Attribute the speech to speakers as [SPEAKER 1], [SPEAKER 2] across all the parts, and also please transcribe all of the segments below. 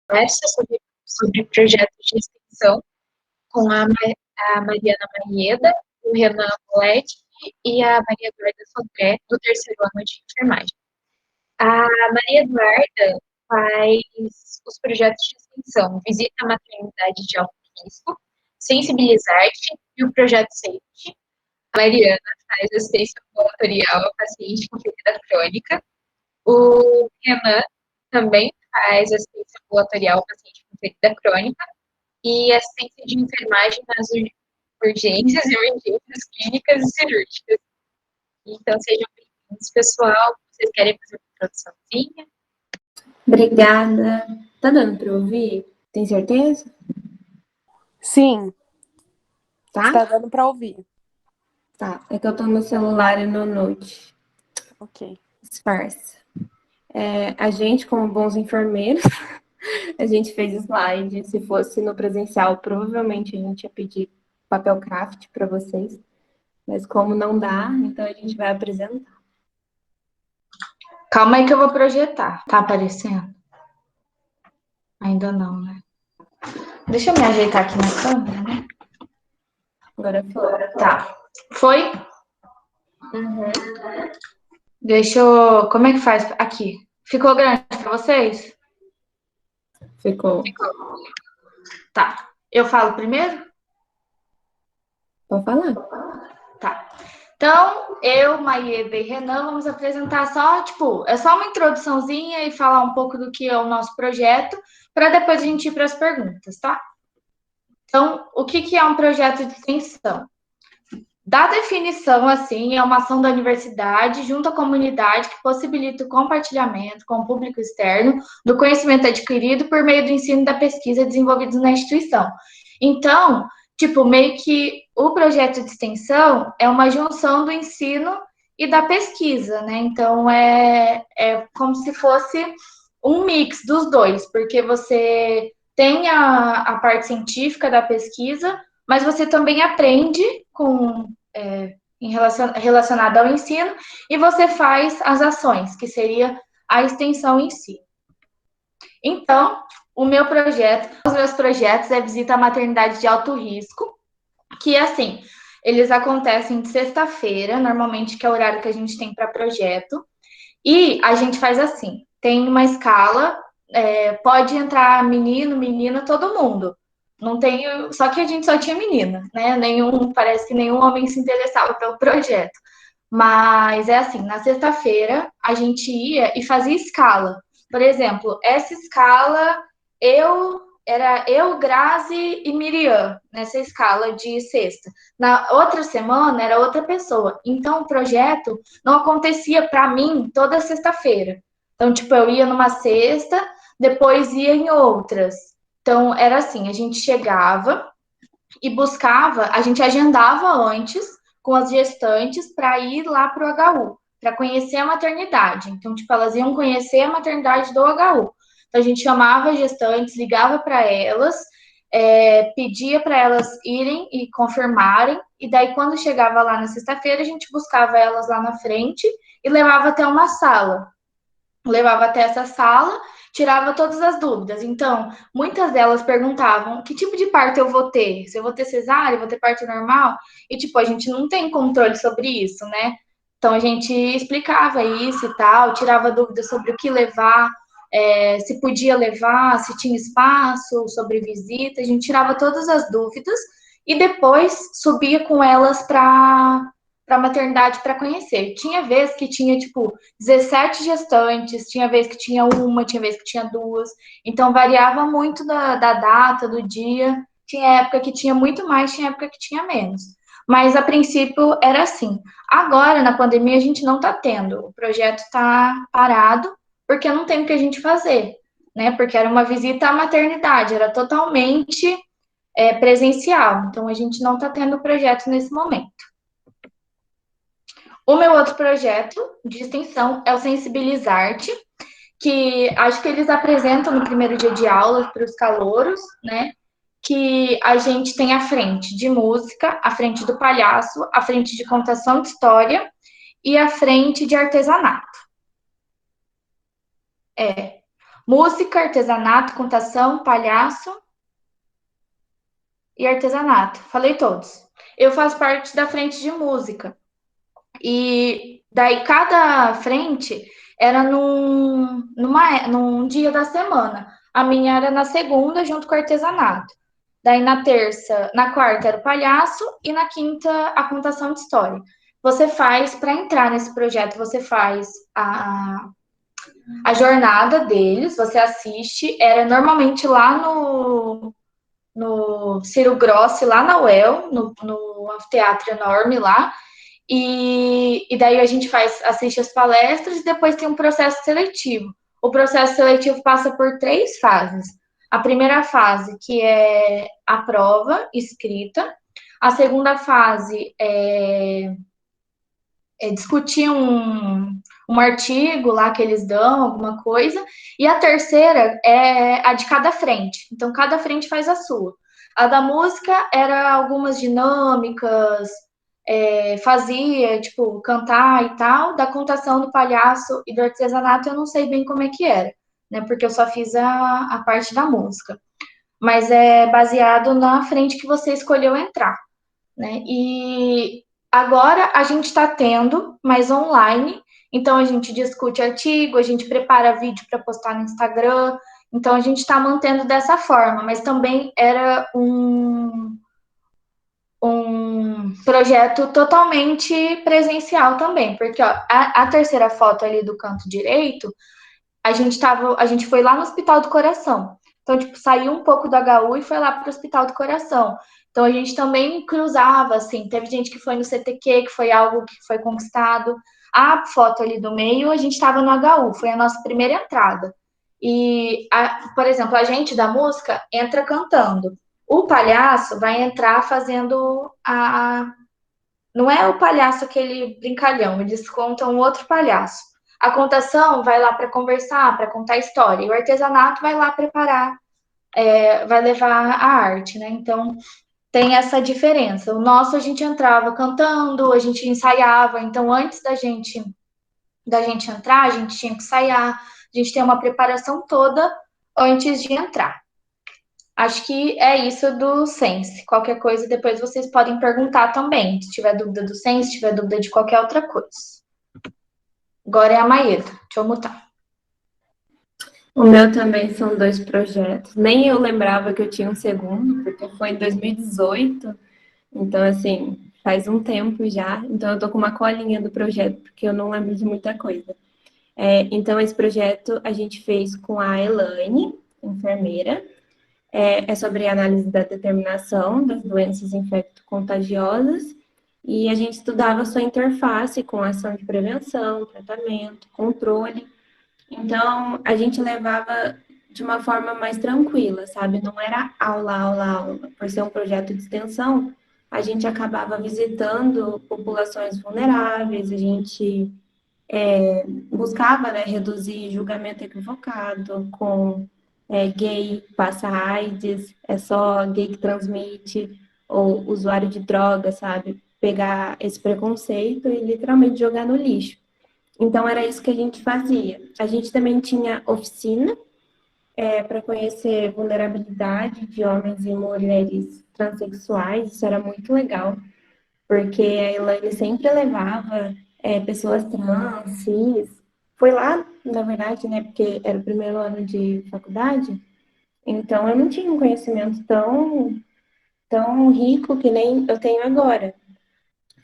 [SPEAKER 1] conversa sobre projetos de extensão com a Mariana Marieda, o Renan Moletti e a Maria Eduarda Sodré, do terceiro ano de enfermagem. A Maria Eduarda faz os projetos de extensão, visita a maternidade de alto risco, sensibilizar-te e o projeto Safety. A Mariana faz assistência ambulatorial a paciente com ferida crônica. O Renan também faz assistência ambulatorial ao paciente com ferida crônica e assistência de enfermagem nas urgências e emergências clínicas e cirúrgicas. Então, sejam bem-vindos, pessoal. Vocês querem fazer uma introduçãozinha?
[SPEAKER 2] Obrigada. Tá dando para ouvir? Tem certeza?
[SPEAKER 3] Sim.
[SPEAKER 2] Tá?
[SPEAKER 3] Está dando para ouvir.
[SPEAKER 2] Tá. É que eu tô no celular e no note.
[SPEAKER 3] Ok.
[SPEAKER 2] Disfarça. A gente, como bons enfermeiros, a gente fez slide. Se fosse no presencial, provavelmente a gente ia pedir papel craft para vocês. Mas como não dá, então a gente vai apresentar.
[SPEAKER 4] Calma aí que eu vou projetar. Tá aparecendo? Ainda não, né? Deixa eu me ajeitar aqui na câmera, né?
[SPEAKER 2] Agora foi.
[SPEAKER 4] Tá. Foi?
[SPEAKER 2] Uhum.
[SPEAKER 4] Deixa eu... Como é que faz? Aqui. Ficou grande para vocês?
[SPEAKER 2] Ficou.
[SPEAKER 4] Tá. Eu falo primeiro?
[SPEAKER 2] Pode falar.
[SPEAKER 4] Tá. Então, eu, Maieda e Renan vamos apresentar só, é só uma introduçãozinha e falar um pouco do que é o nosso projeto, para depois a gente ir para as perguntas, tá? Então, o que é um projeto de extensão? Da definição, assim, é uma ação da universidade junto à comunidade que possibilita o compartilhamento com o público externo do conhecimento adquirido por meio do ensino e da pesquisa desenvolvidos na instituição. Então, meio que o projeto de extensão é uma junção do ensino e da pesquisa, né? Então, é como se fosse um mix dos dois, porque você tem a parte científica da pesquisa, mas você também aprende relacionado ao ensino, e você faz as ações, que seria a extensão em si. Então, os meus projetos é visita à maternidade de alto risco, que assim, eles acontecem de sexta-feira, normalmente, que é o horário que a gente tem para projeto, e a gente faz assim, tem uma escala, pode entrar menino, menina, todo mundo. Não tenho, só que a gente só tinha menina, né? Parece que nenhum homem se interessava pelo projeto. Mas é assim, na sexta-feira a gente ia e fazia escala. Por exemplo, essa escala era eu, Grazi e Miriam, nessa escala de sexta. Na outra semana era outra pessoa. Então o projeto não acontecia para mim toda sexta-feira. Então, eu ia numa sexta, depois ia em outras. Então, era assim, a gente chegava e buscava, a gente agendava antes com as gestantes para ir lá para o HU, para conhecer a maternidade. Então, elas iam conhecer a maternidade do HU. Então, a gente chamava as gestantes, ligava para elas, pedia para elas irem e confirmarem, e daí, quando chegava lá na sexta-feira, a gente buscava elas lá na frente e levava até uma sala. Levava até essa sala, tirava todas as dúvidas. Então, muitas delas perguntavam que tipo de parto eu vou ter? Se eu vou ter cesárea, vou ter parto normal? E, a gente não tem controle sobre isso, né? Então, a gente explicava isso e tal, tirava dúvidas sobre o que levar, se podia levar, se tinha espaço, sobre visita. A gente tirava todas as dúvidas e depois subia com elas para a maternidade para conhecer. Tinha vez que tinha, 17 gestantes, tinha vez que tinha uma, tinha vez que tinha duas. Então, variava muito da data, do dia. Tinha época que tinha muito mais, tinha época que tinha menos. Mas, a princípio, era assim. Agora, na pandemia, a gente não está tendo. O projeto está parado, porque não tem o que a gente fazer, né? Porque era uma visita à maternidade, era totalmente presencial. Então, a gente não está tendo o projeto nesse momento. O meu outro projeto de extensão é o Sensibilizar-te, que acho que eles apresentam no primeiro dia de aula para os calouros, né? Que a gente tem a frente de música, a frente do palhaço, a frente de contação de história e a frente de artesanato. música, artesanato, contação, palhaço e artesanato. Falei todos. Eu faço parte da frente de música. E daí cada frente era num dia da semana. A minha era na segunda, junto com o artesanato. Daí na terça, na quarta era o palhaço e na quinta a contação de história. Você faz, para entrar nesse projeto, você faz a jornada deles, você assiste, era normalmente lá no Ciro Grossi, lá na UEL, no anfiteatro enorme lá, e daí a gente assiste as palestras e depois tem um processo seletivo. O processo seletivo passa por 3 fases. A primeira fase, que é a prova escrita. A segunda fase é discutir um artigo lá que eles dão, alguma coisa. E a terceira é a de cada frente. Então, cada frente faz a sua. A da música era algumas dinâmicas, fazia, tipo, cantar e tal. Da contação do palhaço e do artesanato, eu não sei bem como é que era, né? Porque eu só fiz a parte da música. Mas é baseado na frente que você escolheu entrar, né? E agora a gente está tendo mais online, então a gente discute artigo, a gente prepara vídeo para postar no Instagram, então a gente está mantendo dessa forma, mas também era um projeto totalmente presencial também, porque ó, a terceira foto ali do canto direito, a gente foi lá no Hospital do Coração. Então, tipo, saiu um pouco do HU e foi lá para o Hospital do Coração. Então, a gente também cruzava, assim, teve gente que foi no CTQ, que foi algo que foi conquistado. A foto ali do meio, a gente estava no HU, foi a nossa primeira entrada. E, por exemplo, a gente da música entra cantando. O palhaço vai entrar fazendo Não é o palhaço aquele brincalhão, eles contam outro palhaço. A contação vai lá para conversar, para contar a história. E o artesanato vai lá preparar, vai levar a arte, né? Então, tem essa diferença. O nosso, a gente entrava cantando, a gente ensaiava. Então, antes da gente entrar, a gente tinha que ensaiar. A gente tem uma preparação toda antes de entrar. Acho que é isso do Sense. Qualquer coisa, depois vocês podem perguntar também. Se tiver dúvida do Sense, se tiver dúvida de qualquer outra coisa. Agora é a Maeda. Deixa eu mutar.
[SPEAKER 2] O meu também são 2 projetos. Nem eu lembrava que eu tinha um segundo, porque foi em 2018. Então, assim, faz um tempo já. Então, eu tô com uma colinha do projeto, porque eu não lembro de muita coisa. Então, esse projeto a gente fez com a Elaine, enfermeira. É sobre a análise da determinação das doenças infecto-contagiosas. E a gente estudava a sua interface com ação de prevenção, tratamento, controle. Então, a gente levava de uma forma mais tranquila, sabe? Não era aula, aula, aula. Por ser um projeto de extensão, a gente acabava visitando populações vulneráveis, a gente buscava, né, reduzir julgamento equivocado com gay passa AIDS, é só gay que transmite, ou usuário de droga, sabe? Pegar esse preconceito e literalmente jogar no lixo. Então, era isso que a gente fazia. A gente também tinha oficina para conhecer vulnerabilidade de homens e mulheres transexuais. Isso era muito legal, porque a Elaine sempre levava pessoas trans, cis. Foi lá, na verdade, né, porque era o primeiro ano de faculdade, então eu não tinha um conhecimento tão rico que nem eu tenho agora.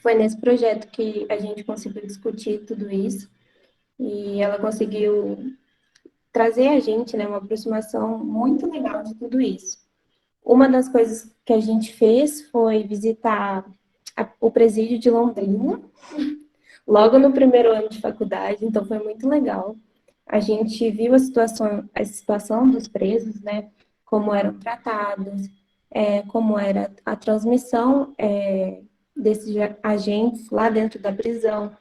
[SPEAKER 2] Foi nesse projeto que a gente conseguiu discutir tudo isso. E ela conseguiu trazer a gente, né, uma aproximação muito legal de tudo isso. Uma das coisas que a gente fez foi visitar o presídio de Londrina, logo no primeiro ano de faculdade, então foi muito legal. A gente viu a situação dos presos, né, como eram tratados, como era a transmissão desses agentes lá dentro da prisão.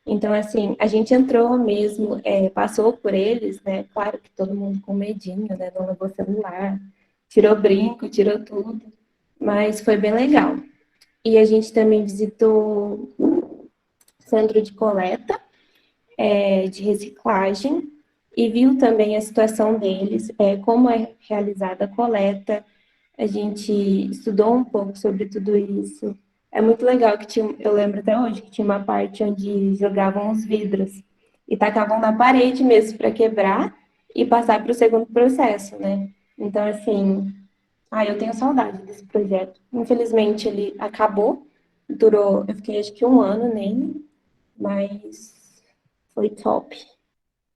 [SPEAKER 2] Então, assim, a gente entrou mesmo, passou por eles, né? Claro que todo mundo com medinho, né? Não levou celular, tirou brinco, tirou tudo, mas foi bem legal. E a gente também visitou centro de coleta, de reciclagem, e viu também a situação deles, como é realizada a coleta. A gente estudou um pouco sobre tudo isso. É muito legal que tinha, eu lembro até hoje que tinha uma parte onde jogavam os vidros e tacavam na parede mesmo para quebrar e passar para o segundo processo, né? Então, assim, eu tenho saudade desse projeto. Infelizmente, ele acabou, durou, eu fiquei acho que um ano nele, mas foi top.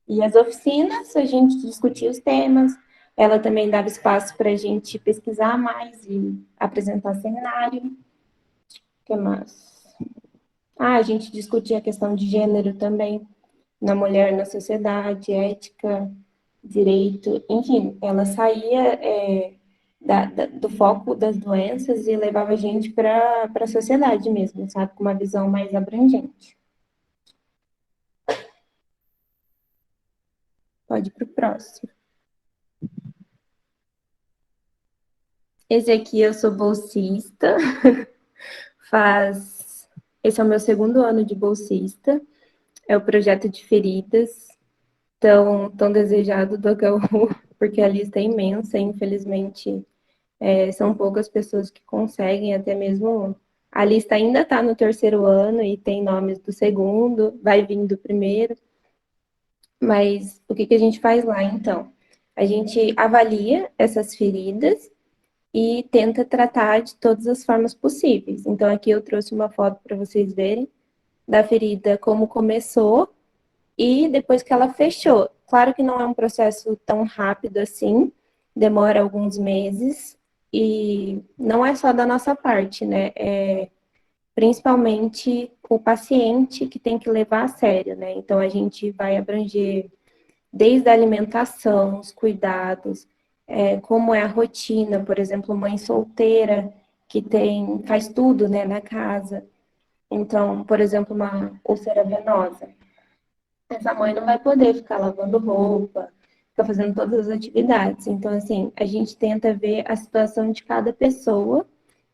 [SPEAKER 2] E as oficinas, a gente discutia os temas, ela também dava espaço para a gente pesquisar mais e apresentar seminário. O que mais? A gente discutia a questão de gênero também, na mulher na sociedade, ética, direito, enfim, ela saía do foco das doenças e levava a gente para a sociedade mesmo, sabe? Com uma visão mais abrangente. Pode ir para o próximo. Esse aqui eu sou bolsista, esse é o meu segundo ano de bolsista, é o projeto de feridas, tão desejado do HU, porque a lista é imensa, infelizmente são poucas pessoas que conseguem, até mesmo a lista ainda está no terceiro ano e tem nomes do segundo, vai vir do primeiro, mas o que a gente faz lá então? A gente avalia essas feridas e tenta tratar de todas as formas possíveis. Então, aqui eu trouxe uma foto para vocês verem da ferida, como começou e depois que ela fechou. Claro que não é um processo tão rápido assim, demora alguns meses e não é só da nossa parte, né? Principalmente o paciente que tem que levar a sério, né? Então, a gente vai abranger desde a alimentação, os cuidados, como é a rotina, por exemplo, mãe solteira que faz tudo, né, na casa. Então, por exemplo, uma úlcera venosa. Essa mãe não vai poder ficar lavando roupa, ficar fazendo todas as atividades. Então, assim, a gente tenta ver a situação de cada pessoa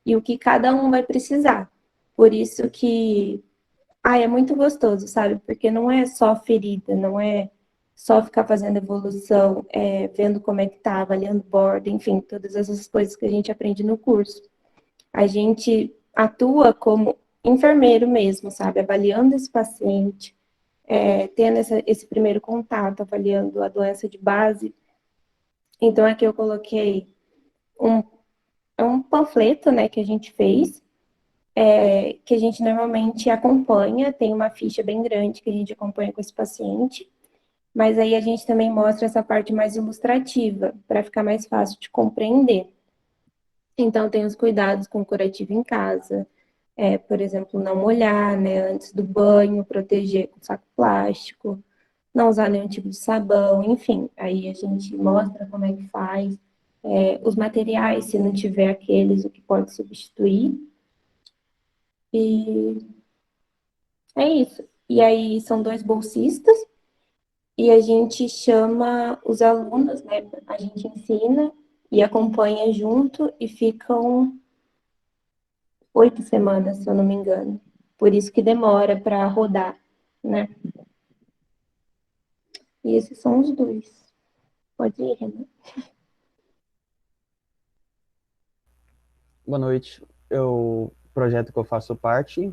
[SPEAKER 2] e o que cada um vai precisar. Por isso que é muito gostoso, sabe? Porque não é só ferida, não é só ficar fazendo evolução, vendo como é que tá, avaliando borda, enfim, todas essas coisas que a gente aprende no curso. A gente atua como enfermeiro mesmo, sabe? Avaliando esse paciente, tendo esse primeiro contato, avaliando a doença de base. Então, aqui eu coloquei um panfleto, né, que a gente fez, que a gente normalmente acompanha, tem uma ficha bem grande que a gente acompanha com esse paciente, mas aí a gente também mostra essa parte mais ilustrativa, para ficar mais fácil de compreender. Então, tem os cuidados com o curativo em casa, por exemplo, não molhar, né, antes do banho, proteger com saco plástico, não usar nenhum tipo de sabão, enfim, aí a gente mostra como é que faz, os materiais, se não tiver aqueles, o que pode substituir, e é isso. E aí são 2 bolsistas e a gente chama os alunos, né? A gente ensina e acompanha junto e ficam 8 semanas, se eu não me engano. Por isso que demora para rodar, né? E esses são os 2. Pode ir, Renan.
[SPEAKER 5] Boa noite. O projeto que eu faço parte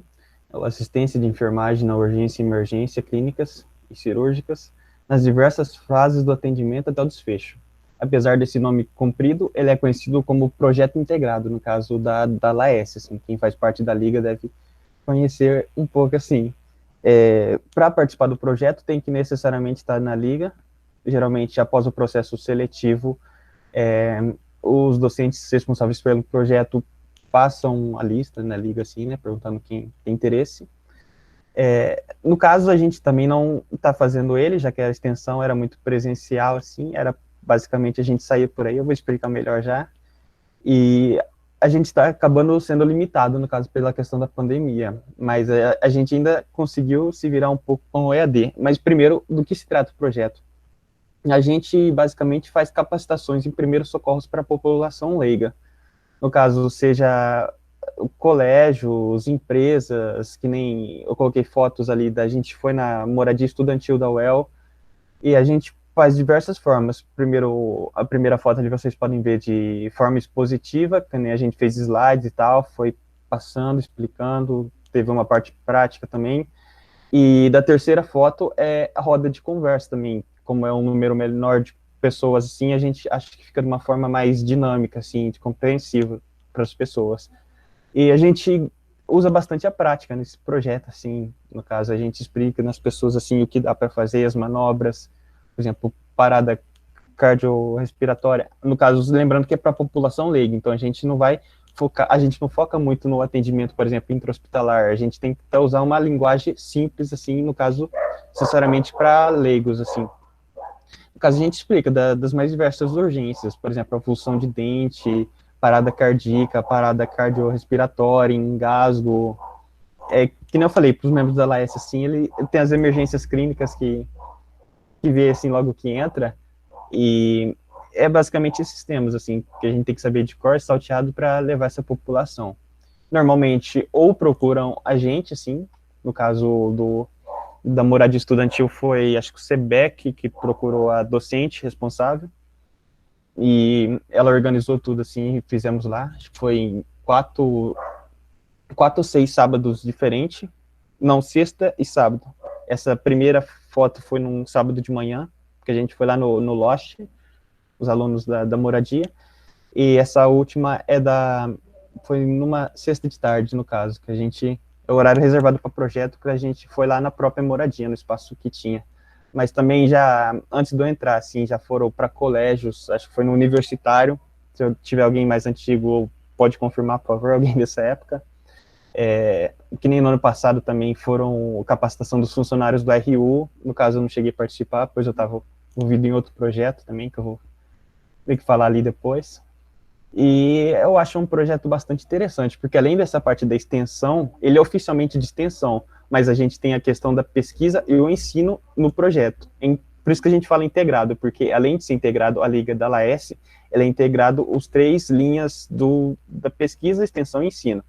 [SPEAKER 5] é o assistência de enfermagem na urgência e emergência clínicas e cirúrgicas, nas diversas fases do atendimento até o desfecho. Apesar desse nome comprido, ele é conhecido como projeto integrado, no caso da LAES, assim, quem faz parte da Liga deve conhecer um pouco assim. Para participar do projeto, tem que necessariamente estar na Liga, geralmente após o processo seletivo, os docentes responsáveis pelo projeto passam a lista na Liga, assim, né, perguntando quem tem interesse. No caso, a gente também não está fazendo ele, já que a extensão era muito presencial, assim, era basicamente a gente sair por aí, eu vou explicar melhor já, e a gente está acabando sendo limitado, no caso, pela questão da pandemia, mas a gente ainda conseguiu se virar um pouco com o EAD. Mas primeiro, do que se trata o projeto? A gente basicamente faz capacitações em primeiros socorros para a população leiga. No caso, seja colégios, empresas, que nem eu coloquei fotos ali, a gente foi na moradia estudantil da UEL, e a gente faz diversas formas. Primeiro, a primeira foto ali vocês podem ver de forma expositiva, que nem a gente fez slides e tal, foi passando, explicando, teve uma parte prática também. E da terceira foto é a roda de conversa também, como é um número menor de pessoas assim, a gente acha que fica de uma forma mais dinâmica, assim, compreensível para as pessoas. E a gente usa bastante a prática nesse projeto, assim, no caso a gente explica nas pessoas assim o que dá para fazer, as manobras, por exemplo, parada cardiorrespiratória, no caso, lembrando que é para a população leiga, então a gente não vai focar, a gente não foca muito no atendimento, por exemplo, intra-hospitalar, a gente tem que usar uma linguagem simples, assim, no caso, sinceramente, para leigos, assim. No caso, a gente explica das mais diversas urgências, por exemplo, a função de dente, parada cardíaca, parada cardiorrespiratória, engasgo, que nem eu falei, para os membros da LAS, assim, ele tem as emergências clínicas que vê, assim, logo que entra, e é basicamente esses temas, assim, que a gente tem que saber de cor, salteado para levar essa população. Normalmente, ou procuram a gente, assim, no caso da moradia estudantil foi, acho que o SEBEC, que procurou a docente responsável, e ela organizou tudo, assim, fizemos lá, acho que foi em 4 ou 6 sábados diferentes, não, sexta e sábado. Essa primeira foto foi num sábado de manhã, que a gente foi lá no Lost, os alunos da moradia, e essa última foi numa sexta de tarde, no caso, que a gente, é o horário reservado para projeto, que a gente foi lá na própria moradia, no espaço que tinha. Mas também já, antes de eu entrar, assim, já foram para colégios, acho que foi no universitário, se eu tiver alguém mais antigo, pode confirmar, por favor, alguém dessa época. Que nem no ano passado também foram capacitação dos funcionários do RU, no caso eu não cheguei a participar, pois eu estava envolvido em outro projeto também, que eu vou ter que falar ali depois. E eu acho um projeto bastante interessante, porque além dessa parte da extensão, ele é oficialmente de extensão, mas a gente tem a questão da pesquisa e o ensino no projeto. Por isso que a gente fala integrado, porque além de ser integrado a Liga da LAS, ela é integrado os 3 linhas da pesquisa, extensão e ensino.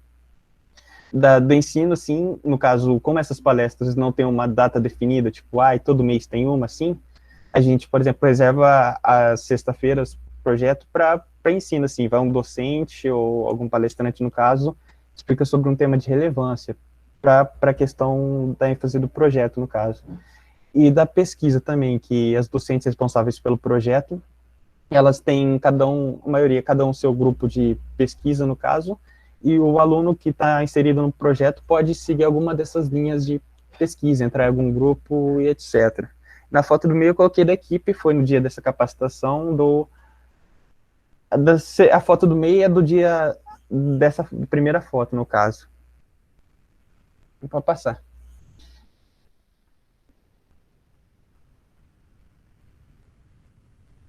[SPEAKER 5] Do ensino, assim, no caso, como essas palestras não têm uma data definida, tipo, todo mês tem uma, assim, a gente, por exemplo, reserva as sexta-feiras projeto para ensino, assim, vai um docente ou algum palestrante, no caso, explica sobre um tema de relevância para a questão da ênfase do projeto, no caso. E da pesquisa também, que as docentes responsáveis pelo projeto, elas têm cada um seu grupo de pesquisa, no caso, e o aluno que está inserido no projeto pode seguir alguma dessas linhas de pesquisa, entrar em algum grupo e etc. Na foto do meio eu coloquei da equipe, foi no dia dessa capacitação, a foto do meio é do dia dessa primeira foto, no caso. Pode passar.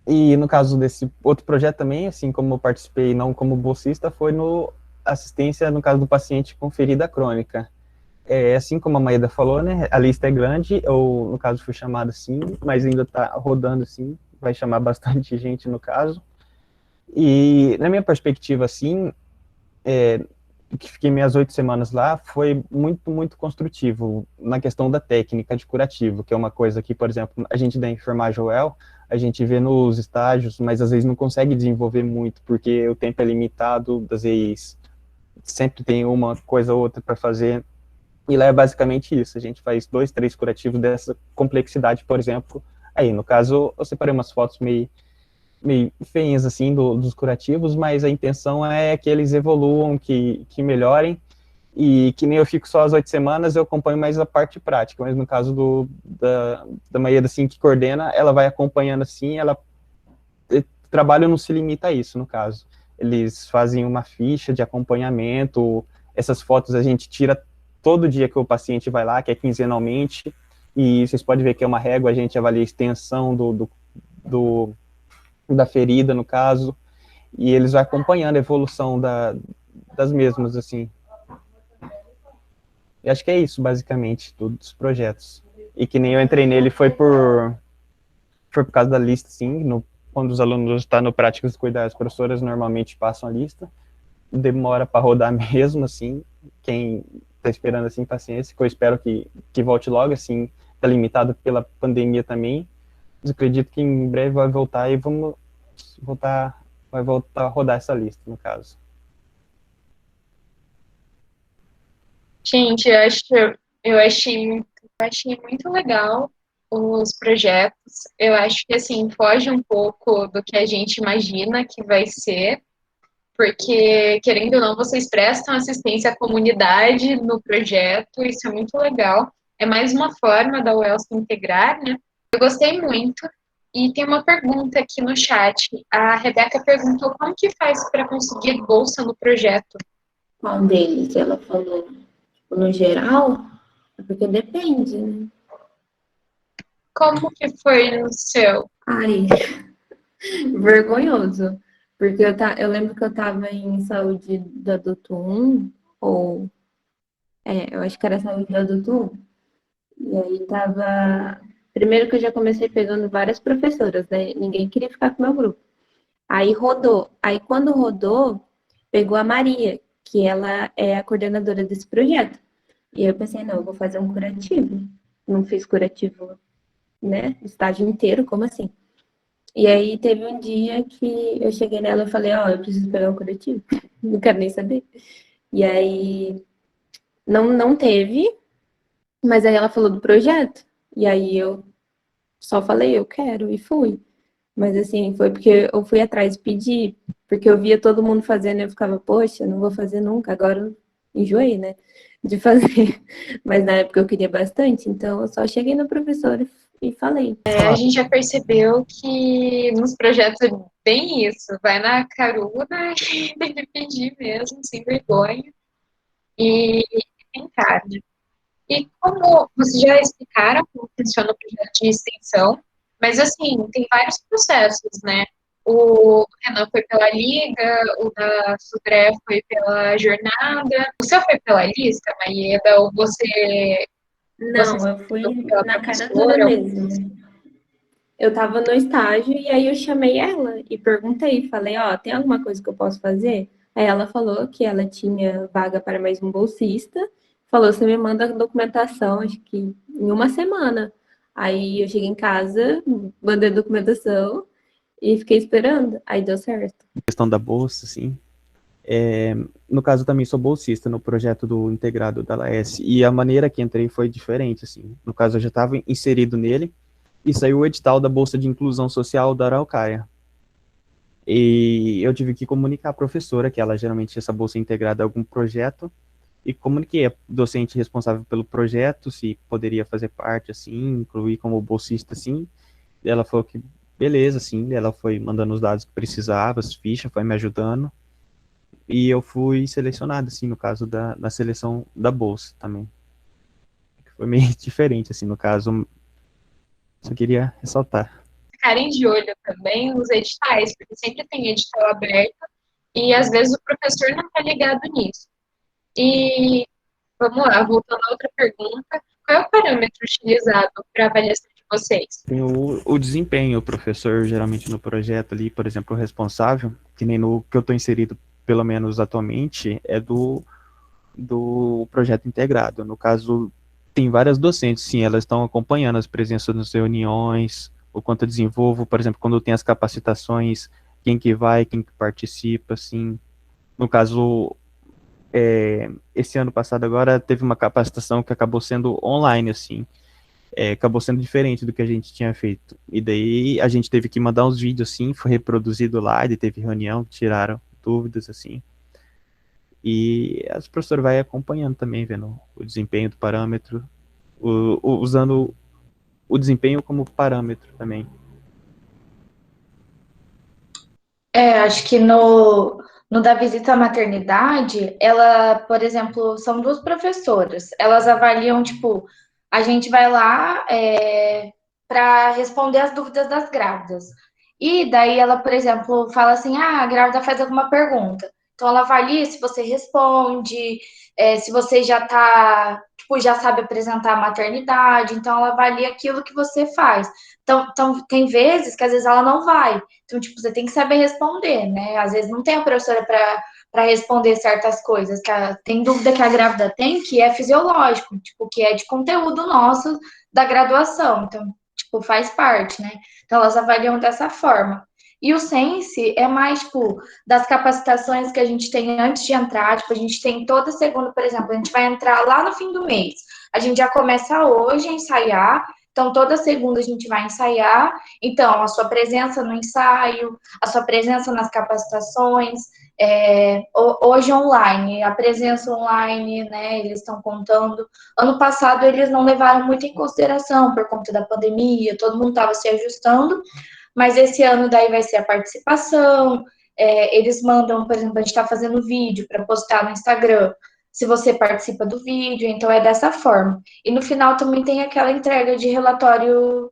[SPEAKER 5] E no caso desse outro projeto também, assim como eu participei não como bolsista, foi no assistência, no caso do paciente com ferida crônica. Assim como a Maeda falou, né, a lista é grande, eu, no caso, fui chamado assim, mas ainda está rodando assim, vai chamar bastante gente no caso. E, na minha perspectiva, assim, que fiquei minhas 8 semanas lá, foi muito, muito construtivo na questão da técnica de curativo, que é uma coisa que, por exemplo, a gente da enfermagem UEL, a gente vê nos estágios, mas às vezes não consegue desenvolver muito, porque o tempo é limitado, às vezes sempre tem uma coisa ou outra para fazer, e lá é basicamente isso, a gente faz 2, 3 curativos dessa complexidade, por exemplo. Aí, no caso, eu separei umas fotos meio feias, assim, dos curativos, mas a intenção é que eles evoluam, que melhorem, e que nem eu fico só as 8 semanas, eu acompanho mais a parte prática, mas no caso da Maeda, assim, que coordena, ela vai acompanhando, assim, o trabalho não se limita a isso, no caso. Eles fazem uma ficha de acompanhamento, essas fotos a gente tira todo dia que o paciente vai lá, que é quinzenalmente, e vocês podem ver que é uma régua, a gente avalia a extensão da ferida, no caso, e eles vão acompanhando a evolução das mesmas, assim. E acho que é isso, basicamente, tudo dos projetos. E que nem eu entrei nele foi por causa da lista, assim, quando os alunos estão no práticas de cuidar, as professoras normalmente passam a lista, demora para rodar mesmo, assim, quem está esperando, assim, paciência, que eu espero que volte logo, assim, está limitado pela pandemia também, Mas acredito que em breve vai voltar e vai voltar a rodar essa lista, no caso.
[SPEAKER 1] Gente, eu achei muito legal os projetos. Eu acho que, assim, foge um pouco do que a gente imagina que vai ser, porque, querendo ou não, vocês prestam assistência à comunidade no projeto, isso é muito legal. É mais uma forma da UEL se integrar, né? Eu gostei muito. E tem uma pergunta aqui no chat. A Rebeca perguntou como que faz para conseguir bolsa no projeto.
[SPEAKER 2] Qual deles? Ela falou, tipo, no geral, é porque depende, né?
[SPEAKER 1] Como que foi no seu?
[SPEAKER 2] Ai, vergonhoso. Porque eu lembro que eu tava em saúde do adulto 1, ou eu acho que era saúde do adulto 1. E aí tava. Primeiro que eu já comecei pegando várias professoras, né? Ninguém queria ficar com o meu grupo. Aí rodou. Aí quando rodou, pegou a Maria, que ela é a coordenadora desse projeto. E eu pensei, não, eu vou fazer um curativo. Não fiz curativo, né? Estágio inteiro, como assim? E aí teve um dia que eu cheguei nela e falei, ó, eu preciso pegar um curativo. Não quero nem saber. E aí não teve, mas aí ela falou do projeto. E aí eu só falei, eu quero, e fui. Mas assim, foi porque eu fui atrás e pedi, porque eu via todo mundo fazendo e eu ficava, poxa, não vou fazer nunca, agora eu enjoei, né, de fazer. Mas na época eu queria bastante, então eu só cheguei na professora e falei.
[SPEAKER 1] A gente já percebeu que nos projetos é bem isso, vai na caruda e tem que pedir mesmo, sem vergonha, e tentar, né? E como vocês já explicaram como funciona o projeto de extensão, mas assim, tem vários processos, né? O Renan foi pela Liga, o da Sudré foi pela jornada. O seu foi pela lista, Maieda, ou você
[SPEAKER 2] Não, eu fui
[SPEAKER 1] foi pela
[SPEAKER 2] na cara dura
[SPEAKER 1] professora?
[SPEAKER 2] mesmo. Eu tava no estágio e aí eu chamei ela e perguntei, falei, ó, tem alguma coisa que eu posso fazer? Aí ela falou que ela tinha vaga para mais um bolsista, falou, você me manda a documentação, acho que em uma semana. Aí eu cheguei em casa, mandei a documentação e fiquei esperando. Aí deu certo.
[SPEAKER 5] Questão da bolsa, assim. No caso, eu também sou bolsista no projeto do integrado da LAES, e a maneira que entrei foi diferente, assim. No caso, eu já estava inserido nele, e saiu o edital da Bolsa de Inclusão Social da Araucária. E eu tive que comunicar à professora que ela geralmente tinha essa bolsa integrada a algum projeto, e comuniquei a docente responsável pelo projeto, se poderia fazer parte, assim, incluir como bolsista, assim. E ela falou que beleza, assim, ela foi mandando os dados que precisava, as fichas, foi me ajudando. E eu fui selecionado, assim, no caso da seleção da bolsa também. Foi meio diferente, assim, no caso, só queria ressaltar.
[SPEAKER 1] Ficarem de olho também nos editais, porque sempre tem edital aberto e às vezes o professor não está ligado nisso. E vamos lá, voltando a outra pergunta, qual é o parâmetro utilizado para avaliação de vocês?
[SPEAKER 5] Tem o desempenho, o professor, geralmente no projeto ali, por exemplo, o responsável, que nem no que eu estou inserido, pelo menos atualmente, é do projeto integrado. No caso, tem várias docentes, sim, elas estão acompanhando as presenças nas reuniões, o quanto eu desenvolvo, por exemplo, quando tem as capacitações, quem que vai, quem que participa, assim. No caso, esse ano passado agora teve uma capacitação que acabou sendo online, assim, acabou sendo diferente do que a gente tinha feito. E daí a gente teve que mandar uns vídeos, assim, foi reproduzido lá, e teve reunião, tiraram dúvidas, assim. E as professores vai acompanhando também, vendo o desempenho do parâmetro, usando o desempenho como parâmetro também.
[SPEAKER 4] Acho que no da visita à maternidade, ela, por exemplo, são duas professoras. Elas avaliam, tipo, a gente vai lá para responder as dúvidas das grávidas. E daí ela, por exemplo, fala assim: ah, a grávida faz alguma pergunta. Então ela avalia se você responde, se você já tá, tipo, já sabe apresentar a maternidade. Então ela avalia aquilo que você faz. Então tem vezes que às vezes ela não vai. Então, tipo, você tem que saber responder, né? Às vezes não tem a professora para responder certas coisas. Tem dúvida que a grávida tem que é fisiológico, tipo, que é de conteúdo nosso da graduação. Então, tipo, tipo, faz parte, né? Então, elas avaliam dessa forma. E o Sense é mais, tipo, das capacitações que a gente tem antes de entrar, tipo, a gente tem toda segunda, por exemplo, a gente vai entrar lá no fim do mês. A gente já começa hoje a ensaiar, então toda segunda a gente vai ensaiar. Então, a sua presença no ensaio, a sua presença nas capacitações, hoje online, a presença online, né, eles estão contando. Ano passado eles não levaram muito em consideração por conta da pandemia, todo mundo estava se ajustando, mas esse ano daí vai ser a participação, eles mandam, por exemplo, a gente está fazendo vídeo para postar no Instagram, se você participa do vídeo, então é dessa forma. E no final também tem aquela entrega de relatório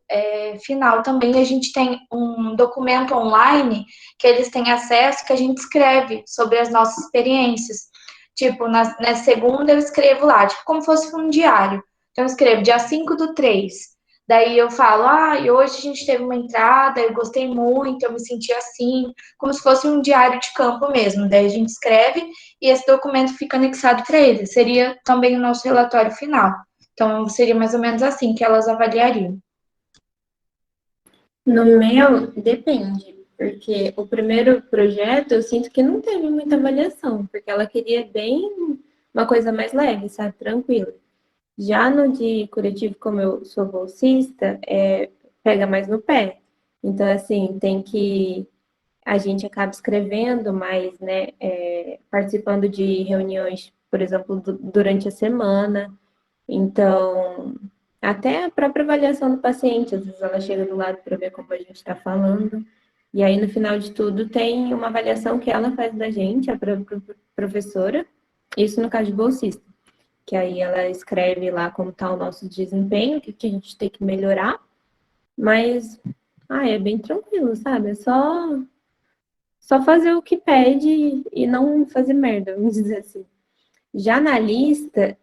[SPEAKER 4] final também, a gente tem um documento online que eles têm acesso, que a gente escreve sobre as nossas experiências. Tipo, na segunda eu escrevo lá, tipo, como fosse um diário. Então eu escrevo dia 5/3. Daí eu falo, e hoje a gente teve uma entrada, eu gostei muito, eu me senti assim, como se fosse um diário de campo mesmo. Daí a gente escreve e esse documento fica anexado para ele. Seria também o nosso relatório final. Então, seria mais ou menos assim que elas avaliariam.
[SPEAKER 2] No meu, depende, porque o primeiro projeto eu sinto que não teve muita avaliação, porque ela queria bem uma coisa mais leve, sabe, tranquila. Já no de curativo, como eu sou bolsista, pega mais no pé. Então, assim, a gente acaba escrevendo mais, né, participando de reuniões, por exemplo, durante a semana. Então, até a própria avaliação do paciente, às vezes ela chega do lado para ver como a gente está falando. E aí, no final de tudo, tem uma avaliação que ela faz da gente, a professora, isso no caso de bolsista, que aí ela escreve lá como está o nosso desempenho, o que a gente tem que melhorar, mas é bem tranquilo, sabe? É só fazer o que pede e não fazer merda, vamos dizer assim. Já na lista,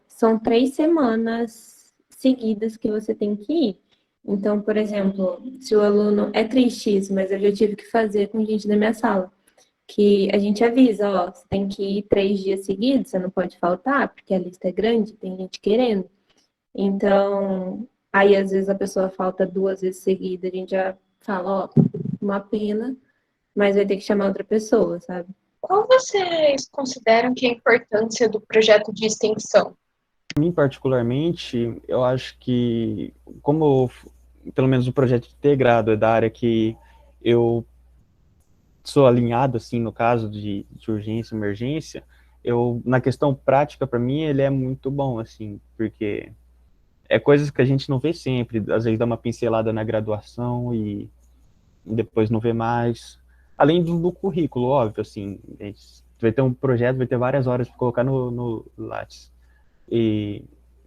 [SPEAKER 2] são 3 semanas seguidas que você tem que ir. Então, por exemplo, se o aluno é triste isso, mas eu já tive que fazer com gente da minha sala, que a gente avisa, você tem que ir 3 dias seguidos, você não pode faltar, porque a lista é grande, tem gente querendo. Então, aí às vezes a pessoa falta 2 vezes seguida, a gente já fala, uma pena, mas vai ter que chamar outra pessoa, sabe?
[SPEAKER 1] Qual vocês consideram que é a importância do projeto de extensão?
[SPEAKER 5] Para mim, particularmente, eu acho que, como pelo menos o projeto integrado é da área que eu sou alinhado, assim, no caso de urgência e emergência, na questão prática, para mim, ele é muito bom, assim, porque é coisas que a gente não vê sempre, às vezes dá uma pincelada na graduação e depois não vê mais. Além do currículo, óbvio, assim, a gente vai ter um projeto, vai ter várias horas para colocar no Lattes. E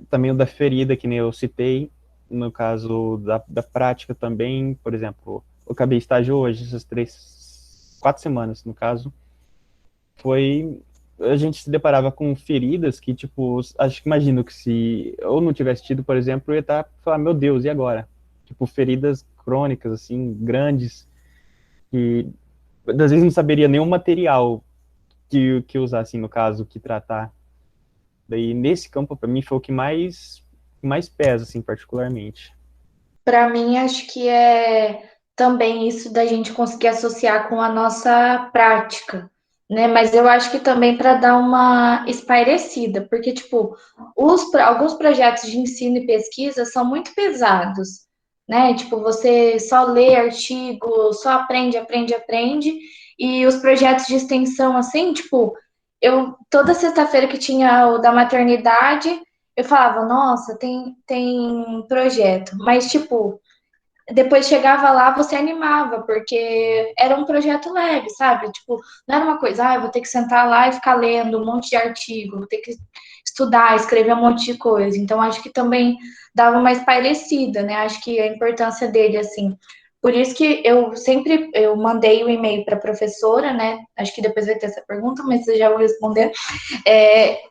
[SPEAKER 5] também o da ferida, que nem eu citei, no caso da prática também, por exemplo, eu acabei estágio hoje, essas 4 semanas, no caso, a gente se deparava com feridas que, tipo, acho que imagino que se eu não tivesse tido, por exemplo, eu ia estar, falar, meu Deus, e agora? Tipo, feridas crônicas, assim, grandes, que às vezes não saberia nenhum material que usar, assim, no caso, que tratar. Daí, nesse campo, para mim, foi o que mais pesa, assim, particularmente.
[SPEAKER 4] Para mim, acho que é também isso da gente conseguir associar com a nossa prática, né? Mas eu acho que também para dar uma espairecida, porque, tipo, alguns projetos de ensino e pesquisa são muito pesados, né? Tipo, você só lê artigo, só aprende, aprende, aprende, e os projetos de extensão, assim, tipo, toda sexta-feira que tinha o da maternidade, eu falava, nossa, tem projeto. Mas, tipo, depois chegava lá, você animava, porque era um projeto leve, sabe? Tipo, não era uma coisa, eu vou ter que sentar lá e ficar lendo um monte de artigo, vou ter que estudar, escrever um monte de coisa. Então, acho que também dava uma espairecida, né? Acho que a importância dele, assim. Por isso que eu mandei o e-mail para a professora, né? Acho que depois vai ter essa pergunta, mas eu já vou responder.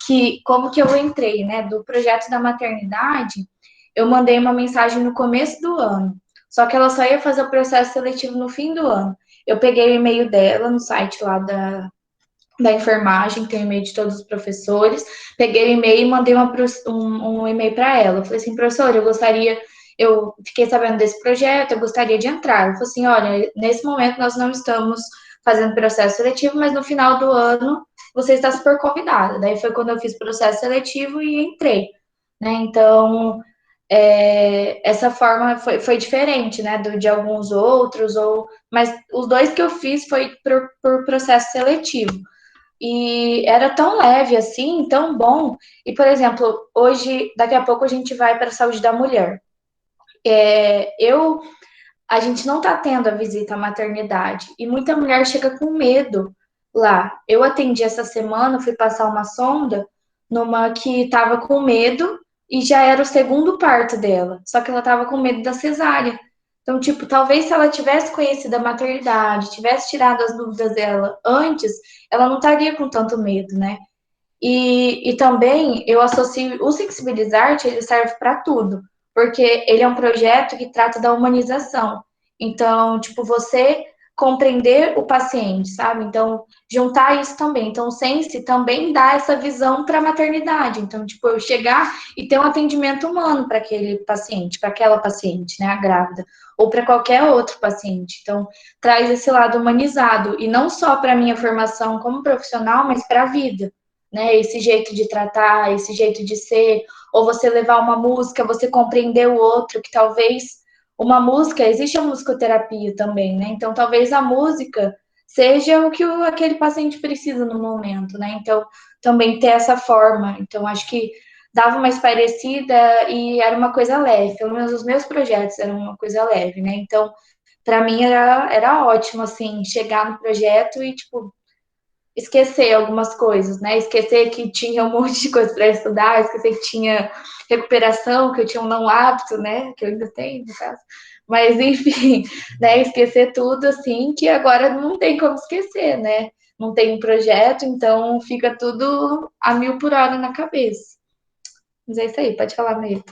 [SPEAKER 4] Que como que eu entrei, né? Do projeto da maternidade, eu mandei uma mensagem no começo do ano. Só que ela só ia fazer o processo seletivo no fim do ano. Eu peguei o e-mail dela no site lá da enfermagem, tem o e-mail de todos os professores. Peguei o e-mail e mandei um e-mail para ela. Eu falei assim, professora, eu gostaria eu fiquei sabendo desse projeto, eu gostaria de entrar. Ele falou assim, olha, nesse momento nós não estamos fazendo processo seletivo, mas no final do ano você está super convidada. Daí foi quando eu fiz processo seletivo e entrei, né? Então, essa forma foi diferente, né, de alguns outros, mas os dois que eu fiz foi por processo seletivo. E era tão leve assim, tão bom. E, por exemplo, hoje, daqui a pouco a gente vai para a saúde da mulher. A gente não está tendo a visita à maternidade e muita mulher chega com medo lá. Eu atendi essa semana, fui passar uma sonda numa que estava com medo e já era o segundo parto dela, só que ela estava com medo da cesárea. Então, tipo, talvez se ela tivesse conhecido a maternidade, tivesse tirado as dúvidas dela antes, ela não estaria com tanto medo, né? E também eu associo o Sensibilizarte, ele serve para tudo, porque ele é um projeto que trata da humanização. Então, tipo, você compreender o paciente, sabe? Então, juntar isso também. Então, o Sense também dá essa visão para a maternidade. Então, tipo, eu chegar e ter um atendimento humano para aquele paciente, para aquela paciente, né, a grávida, ou para qualquer outro paciente. Então, traz esse lado humanizado, e não só para a minha formação como profissional, mas para a vida, né? Esse jeito de tratar, esse jeito de ser, ou você levar uma música, você compreender o outro, que talvez uma música, existe a musicoterapia também, né? Então, talvez a música seja o que aquele paciente precisa no momento, né? Então, também ter essa forma. Então, acho que dava uma espairecida e era uma coisa leve. Pelo menos os meus projetos eram uma coisa leve, né? Então, para mim era ótimo, assim, chegar no projeto e, tipo, esquecer algumas coisas, né? Esquecer que tinha um monte de coisa para estudar, esquecer que tinha recuperação, que eu tinha um não hábito, né? Que eu ainda tenho, no caso. Mas, enfim, né? Esquecer tudo, assim, que agora não tem como esquecer, né? Não tem um projeto, então fica tudo a 1000 por hora na cabeça. Mas é isso aí, pode falar, Maria.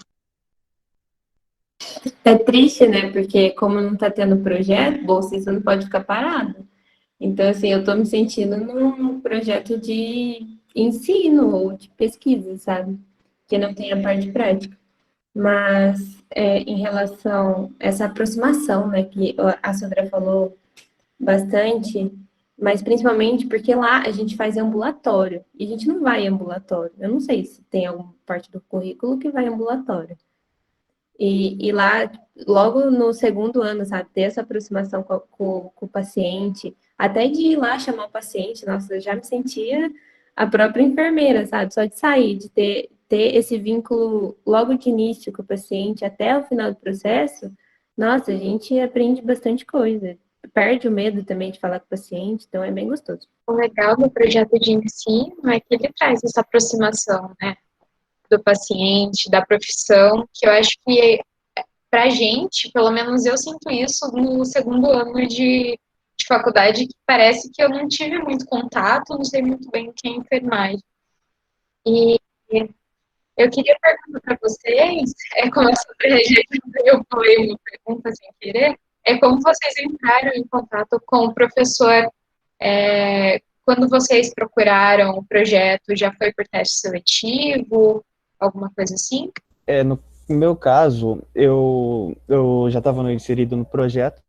[SPEAKER 2] É triste, né? Porque como não tá tendo projeto, bolsista não pode ficar parado. Então, assim, eu estou me sentindo num projeto de ensino ou de pesquisa, sabe? Que não tem a parte prática. Mas, em relação a essa aproximação, né, que a Sandra falou bastante, mas principalmente porque lá a gente faz ambulatório, e a gente não vai em ambulatório. Eu não sei se tem alguma parte do currículo que vai em ambulatório. E lá, logo no segundo ano, sabe, ter essa aproximação com o paciente, até de ir lá chamar o paciente, nossa, eu já me sentia a própria enfermeira, sabe, só de sair, de ter esse vínculo logo de início com o paciente até o final do processo, nossa, a gente aprende bastante coisa, perde o medo também de falar com o paciente, então é bem gostoso.
[SPEAKER 1] O legal do projeto de ensino é que ele traz essa aproximação, né, do paciente, da profissão, que eu acho que pra gente, pelo menos eu sinto isso no segundo ano de faculdade, que parece que eu não tive muito contato, não sei muito bem o que é enfermagem. E eu queria perguntar para vocês, como eu sobre eu falei uma pergunta sem querer, como vocês entraram em contato com o professor quando vocês procuraram o projeto, já foi por teste seletivo, alguma coisa assim?
[SPEAKER 5] No meu caso, eu já estava inserido no projeto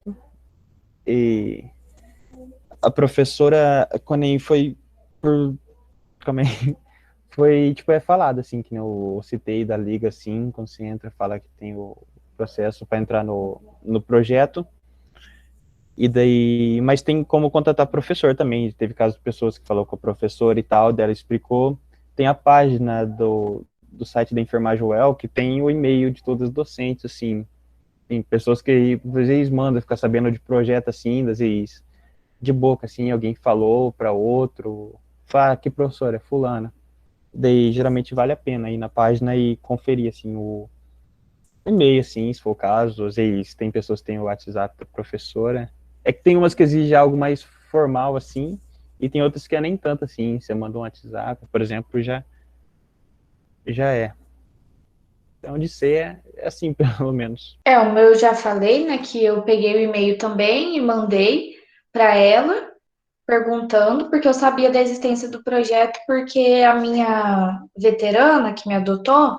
[SPEAKER 5] e a professora, quando foi por... Calma aí. Foi, tipo, falado, assim, que eu citei da liga, assim, quando você entra, fala que tem o processo para entrar no projeto. E daí, mas tem como contratar professor também. Teve casos de pessoas que falou com o professor e tal, dela explicou. Tem a página do site da Enfermagem UEL, que tem o e-mail de todos os docentes, assim. Tem pessoas que, às vezes, mandam ficar sabendo de projeto, assim, às vezes, de boca, assim, alguém falou para outro, fala, que professor é fulana. Daí, geralmente, vale a pena ir na página e conferir, assim, o e-mail, assim, se for o caso. Às vezes, tem pessoas que têm o WhatsApp da professora. É que tem umas que exigem algo mais formal, assim, e tem outras que é nem tanto, assim. Você manda um WhatsApp, por exemplo, já é. Então, de ser, é assim, pelo menos.
[SPEAKER 4] O meu eu já falei, né, que eu peguei o e-mail também e mandei para ela, perguntando, porque eu sabia da existência do projeto, porque a minha veterana que me adotou,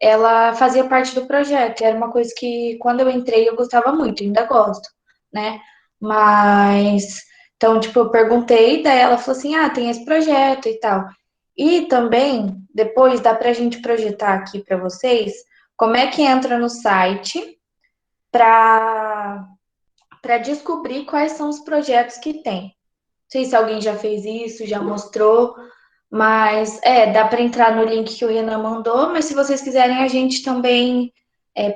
[SPEAKER 4] ela fazia parte do projeto. Era uma coisa que, quando eu entrei, eu gostava muito, ainda gosto, né? Mas, então, tipo, eu perguntei, daí ela falou assim, tem esse projeto e tal. E também, depois, dá pra gente projetar aqui para vocês como é que entra no site para descobrir quais são os projetos que tem. Não sei se alguém já fez isso, já mostrou, mas dá para entrar no link que o Renan mandou, mas se vocês quiserem, a gente também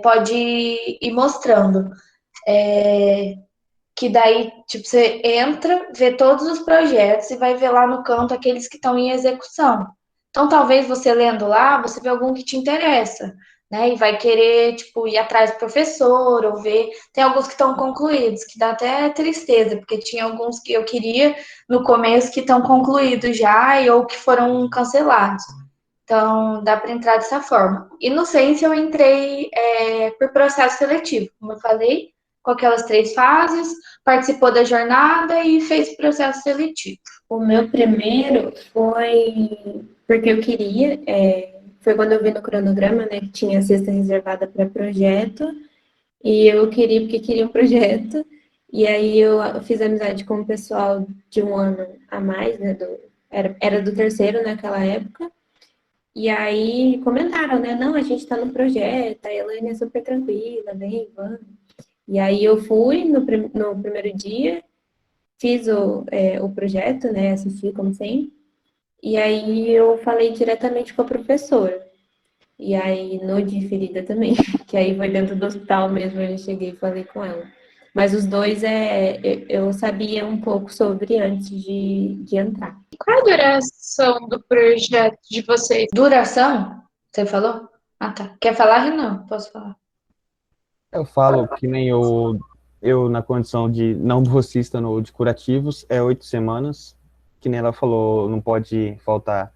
[SPEAKER 4] pode ir mostrando. Que daí, tipo, você entra, vê todos os projetos e vai ver lá no canto aqueles que estão em execução. Então, talvez você lendo lá, você vê algum que te interessa, né? E vai querer, tipo, ir atrás do professor ou ver. Tem alguns que estão concluídos, que dá até tristeza, porque tinha alguns que eu queria no começo que estão concluídos já ou que foram cancelados. Então, dá para entrar dessa forma. E no Sense eu entrei por processo seletivo, como eu falei, com aquelas 3 fases, participou da jornada e fez o processo seletivo.
[SPEAKER 2] O meu primeiro foi porque eu queria, foi quando eu vi no cronograma, né, que tinha a sexta reservada para projeto, e eu queria porque queria um projeto, e aí eu fiz amizade com o pessoal de um ano a mais, né, era do terceiro naquela época, e aí comentaram, né, não, a gente está no projeto, a Elaine é super tranquila, vem, vamos. E aí eu fui no primeiro dia, fiz o projeto, né, assisti como sempre, e aí eu falei diretamente com a professora. E aí no de ferida também, que aí foi dentro do hospital mesmo, eu cheguei e falei com ela. Mas os dois eu sabia um pouco sobre antes de entrar.
[SPEAKER 1] Qual a duração do projeto de vocês?
[SPEAKER 4] Duração? Você falou? Ah, tá. Quer falar, Renan? Posso falar?
[SPEAKER 5] Eu falo que nem eu na condição de não bolsista no de curativos, 8 semanas, que nem ela falou, não pode faltar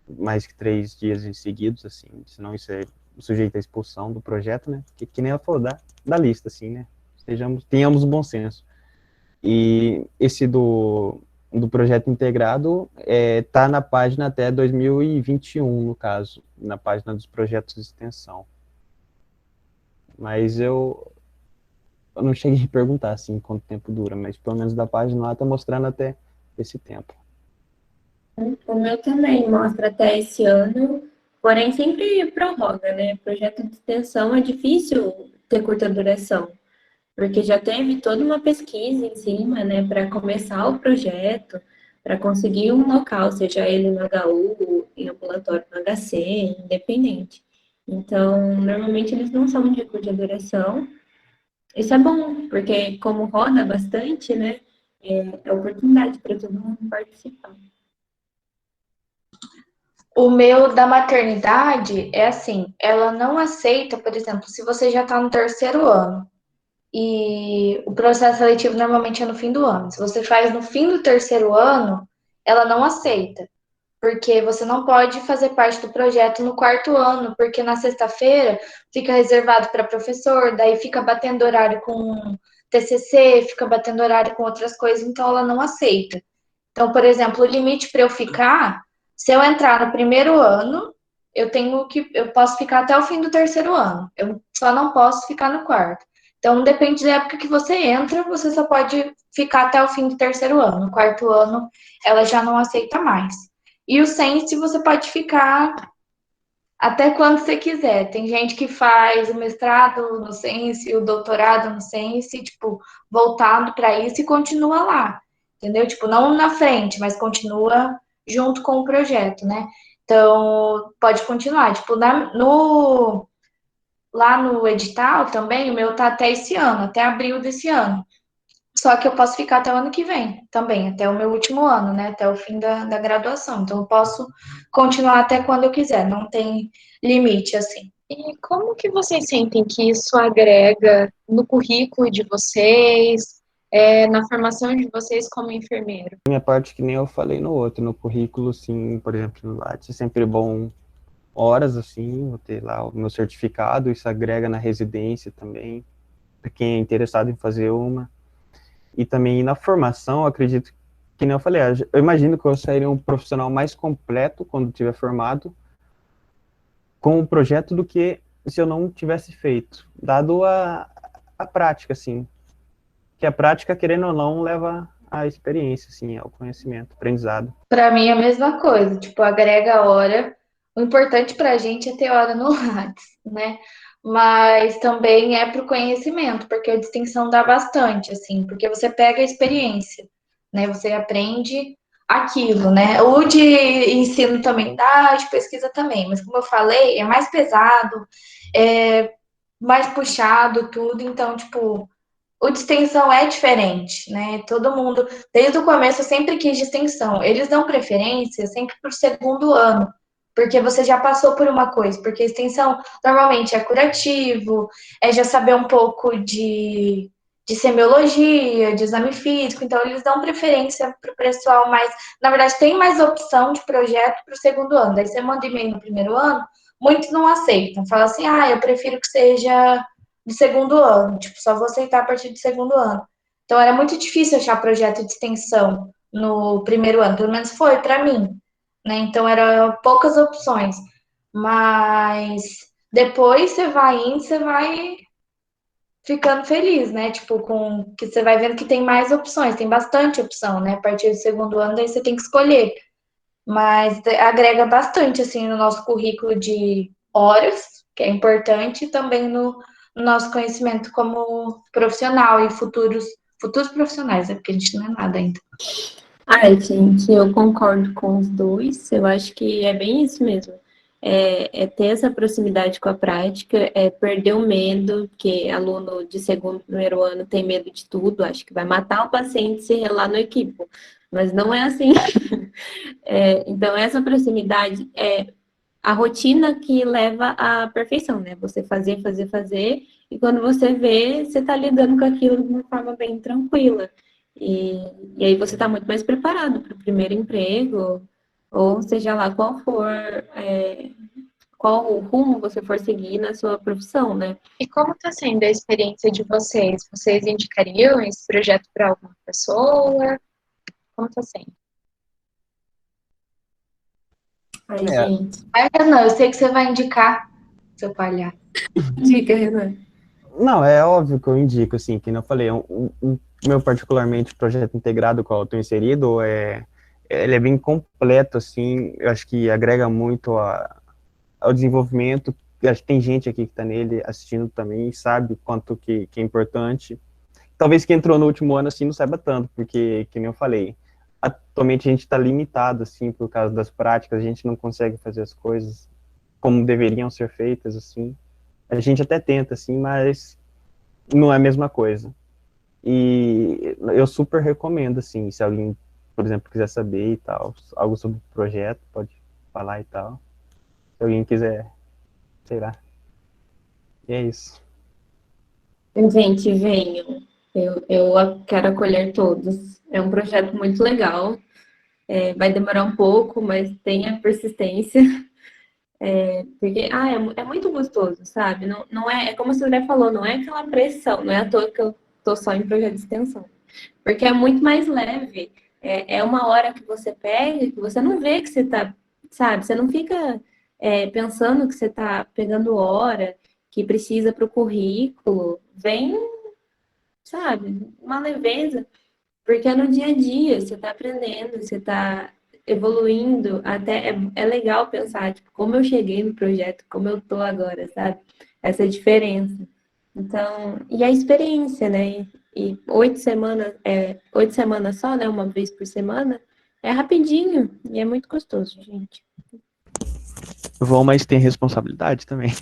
[SPEAKER 5] mais que 3 dias em seguidos, assim, senão isso é sujeito à expulsão do projeto, né? Que nem ela falou, da lista, assim, né? Tenhamos bom senso. E esse do projeto integrado tá na página até 2021, no caso, na página dos projetos de extensão. Mas eu não cheguei a perguntar, assim, quanto tempo dura, mas pelo menos da página lá tá mostrando até esse tempo.
[SPEAKER 2] O meu também mostra até esse ano, porém sempre prorroga, né? Projeto de extensão é difícil ter curta duração, porque já teve toda uma pesquisa em cima, né, para começar o projeto, para conseguir um local, seja ele no HU, em ambulatório no HC, independente. Então, normalmente eles não são de curta duração. Isso é bom, porque como roda bastante, né, é oportunidade para todo mundo participar.
[SPEAKER 4] O meu da maternidade é assim, ela não aceita, por exemplo, se você já está no terceiro ano e o processo seletivo normalmente é no fim do ano. Se você faz no fim do terceiro ano, ela não aceita, porque você não pode fazer parte do projeto no quarto ano, porque na sexta-feira fica reservado para professor, daí fica batendo horário com TCC, fica batendo horário com outras coisas, então ela não aceita. Então, por exemplo, o limite para eu ficar, se eu entrar no primeiro ano, eu posso ficar até o fim do terceiro ano. Eu só não posso ficar no quarto. Então, depende da época que você entra, você só pode ficar até o fim do terceiro ano. No quarto ano, ela já não aceita mais. E o Sense, você pode ficar até quando você quiser. Tem gente que faz o mestrado no Sense, o doutorado no Sense, tipo, voltado para isso e continua lá. Entendeu? Tipo, não na frente, mas continua junto com o projeto, né? Então, pode continuar. Tipo, lá no edital também, o meu tá até esse ano, até abril desse ano. Só que eu posso ficar até o ano que vem também, até o meu último ano, né? Até o fim da graduação. Então, eu posso continuar até quando eu quiser, não tem limite, assim.
[SPEAKER 1] E como que vocês sentem que isso agrega no currículo de vocês, na formação de vocês como enfermeiro?
[SPEAKER 5] A minha parte, que nem eu falei no outro, no currículo, sim, por exemplo, no Lattes, é sempre bom horas, assim, vou ter lá o meu certificado, isso agrega na residência também, para quem é interessado em fazer uma. E também na formação, acredito que nem eu falei, eu imagino que eu sairia um profissional mais completo quando tiver formado, com o projeto do que se eu não tivesse feito, dado a prática, assim. Que a prática, querendo ou não, leva à experiência, assim, ao conhecimento, aprendizado.
[SPEAKER 4] Para mim é a mesma coisa, tipo, agrega hora. O importante para a gente é ter hora no Lattes, né? Mas também é para o conhecimento, porque a distinção dá bastante, assim, porque você pega a experiência, né? Você aprende aquilo, né? O de ensino também dá, de pesquisa também, mas como eu falei, é mais pesado, é mais puxado, tudo, então, tipo, o de extensão é diferente, né? Todo mundo, desde o começo, eu sempre quis de extensão. Eles dão preferência sempre para o segundo ano, porque você já passou por uma coisa. Porque a extensão normalmente é curativo, é já saber um pouco de semiologia, de exame físico. Então, eles dão preferência para o pessoal mais. Na verdade, tem mais opção de projeto para o segundo ano. Daí você manda e-mail no primeiro ano, muitos não aceitam. Fala assim, eu prefiro que seja do segundo ano, tipo, só vou aceitar a partir do segundo ano. Então era muito difícil achar projeto de extensão no primeiro ano, pelo menos foi para mim, né? Então eram poucas opções, mas depois você vai indo, você vai ficando feliz, né? Tipo, com que você vai vendo que tem mais opções, tem bastante opção, né? A partir do segundo ano, daí você tem que escolher. Mas agrega bastante, assim, no nosso currículo de horas, que é importante, e também no nosso conhecimento como profissional e futuros profissionais, né? Porque a gente não é nada ainda.
[SPEAKER 2] Ai, gente, eu concordo com os dois. Eu acho que é bem isso mesmo. É ter essa proximidade com a prática, é perder o medo, que aluno de segundo, primeiro ano tem medo de tudo, acho que vai matar o paciente se relar no equipo. Mas não é assim. Então, essa proximidade é a rotina que leva à perfeição, né? Você fazer, fazer, fazer, e quando você vê, você está lidando com aquilo de uma forma bem tranquila. E, e aí você está muito mais preparado para o primeiro emprego, ou seja lá qual for, qual o rumo você for seguir na sua profissão, né?
[SPEAKER 1] E como está sendo a experiência de vocês? Vocês indicariam esse projeto para alguma pessoa? Como está sendo?
[SPEAKER 2] Ai,
[SPEAKER 5] É.
[SPEAKER 2] gente.
[SPEAKER 4] Não, eu sei que você vai indicar, seu palhaço.
[SPEAKER 2] Diga, Renan.
[SPEAKER 5] Não, é óbvio que eu indico, assim, que nem eu falei, meu particularmente projeto integrado com o eu estou inserido, ele é bem completo, assim, eu acho que agrega muito ao desenvolvimento, eu acho que tem gente aqui que está nele assistindo também e sabe quanto que é importante. Talvez quem entrou no último ano, assim, não saiba tanto, porque, que nem eu falei, atualmente a gente está limitado, assim, por causa das práticas, a gente não consegue fazer as coisas como deveriam ser feitas, assim. A gente até tenta, assim, mas não é a mesma coisa. E eu super recomendo, assim, se alguém, por exemplo, quiser saber e tal, algo sobre o projeto, pode falar e tal. Se alguém quiser, sei lá. E é isso.
[SPEAKER 2] Gente, venham. Eu quero acolher todos. É um projeto muito legal. Vai demorar um pouco, mas tenha persistência. Porque, é muito gostoso, sabe? Não é como a Sandra falou, não é aquela pressão, não é à toa que eu tô só em projeto de extensão. Porque é muito mais leve. É uma hora que você pega, que você não vê que você tá, sabe? Você não fica pensando que você tá pegando hora, que precisa para o currículo. Vem, sabe, uma leveza. Porque é no dia a dia, você está aprendendo, você está evoluindo, até é legal pensar, tipo, como eu cheguei no projeto, como eu tô agora, sabe? Essa diferença. Então, e a experiência, né? E 8 semanas, 8 semanas só, né? Uma vez por semana, é rapidinho e é muito gostoso, gente.
[SPEAKER 5] Vão, mas tem responsabilidade também.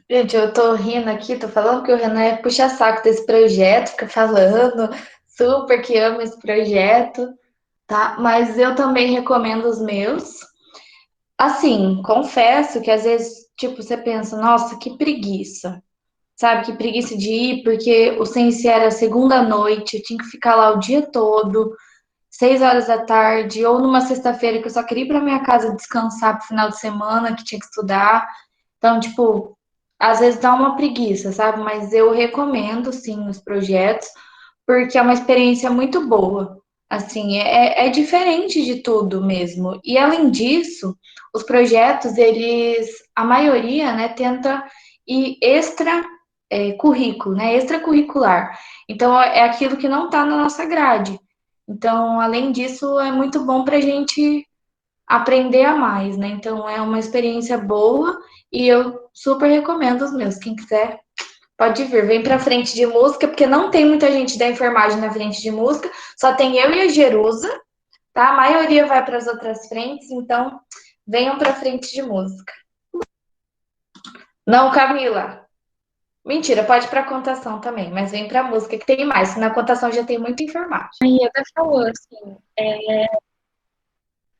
[SPEAKER 4] Gente, eu tô rindo aqui, tô falando que o Renan é puxa-saco desse projeto, fica falando super que ama esse projeto, tá? Mas eu também recomendo os meus. Assim, confesso que às vezes, tipo, você pensa, nossa, que preguiça, sabe? Que preguiça de ir, porque o Sense era segunda noite, eu tinha que ficar lá o dia todo, 6 horas da tarde, ou numa sexta-feira que eu só queria ir pra minha casa descansar pro final de semana, que tinha que estudar. Então, tipo, às vezes dá uma preguiça, sabe? Mas eu recomendo, sim, os projetos, porque é uma experiência muito boa. Assim, é diferente de tudo mesmo. E além disso, os projetos, a maioria, né, tenta ir currículo, né, extracurricular. Então, é aquilo que não está na nossa grade. Então, além disso, é muito bom para a gente aprender a mais, né? Então, é uma experiência boa e eu super recomendo os meus. Quem quiser pode vir, vem para frente de música, porque não tem muita gente da enfermagem na frente de música, só tem eu e a Jerusa, tá? A maioria vai para as outras frentes, então venham para frente de música. Não, Camila. Mentira, pode ir para contação também, mas vem para música que tem mais. Na contação já tem muita enfermagem.
[SPEAKER 1] A Ieda falou assim,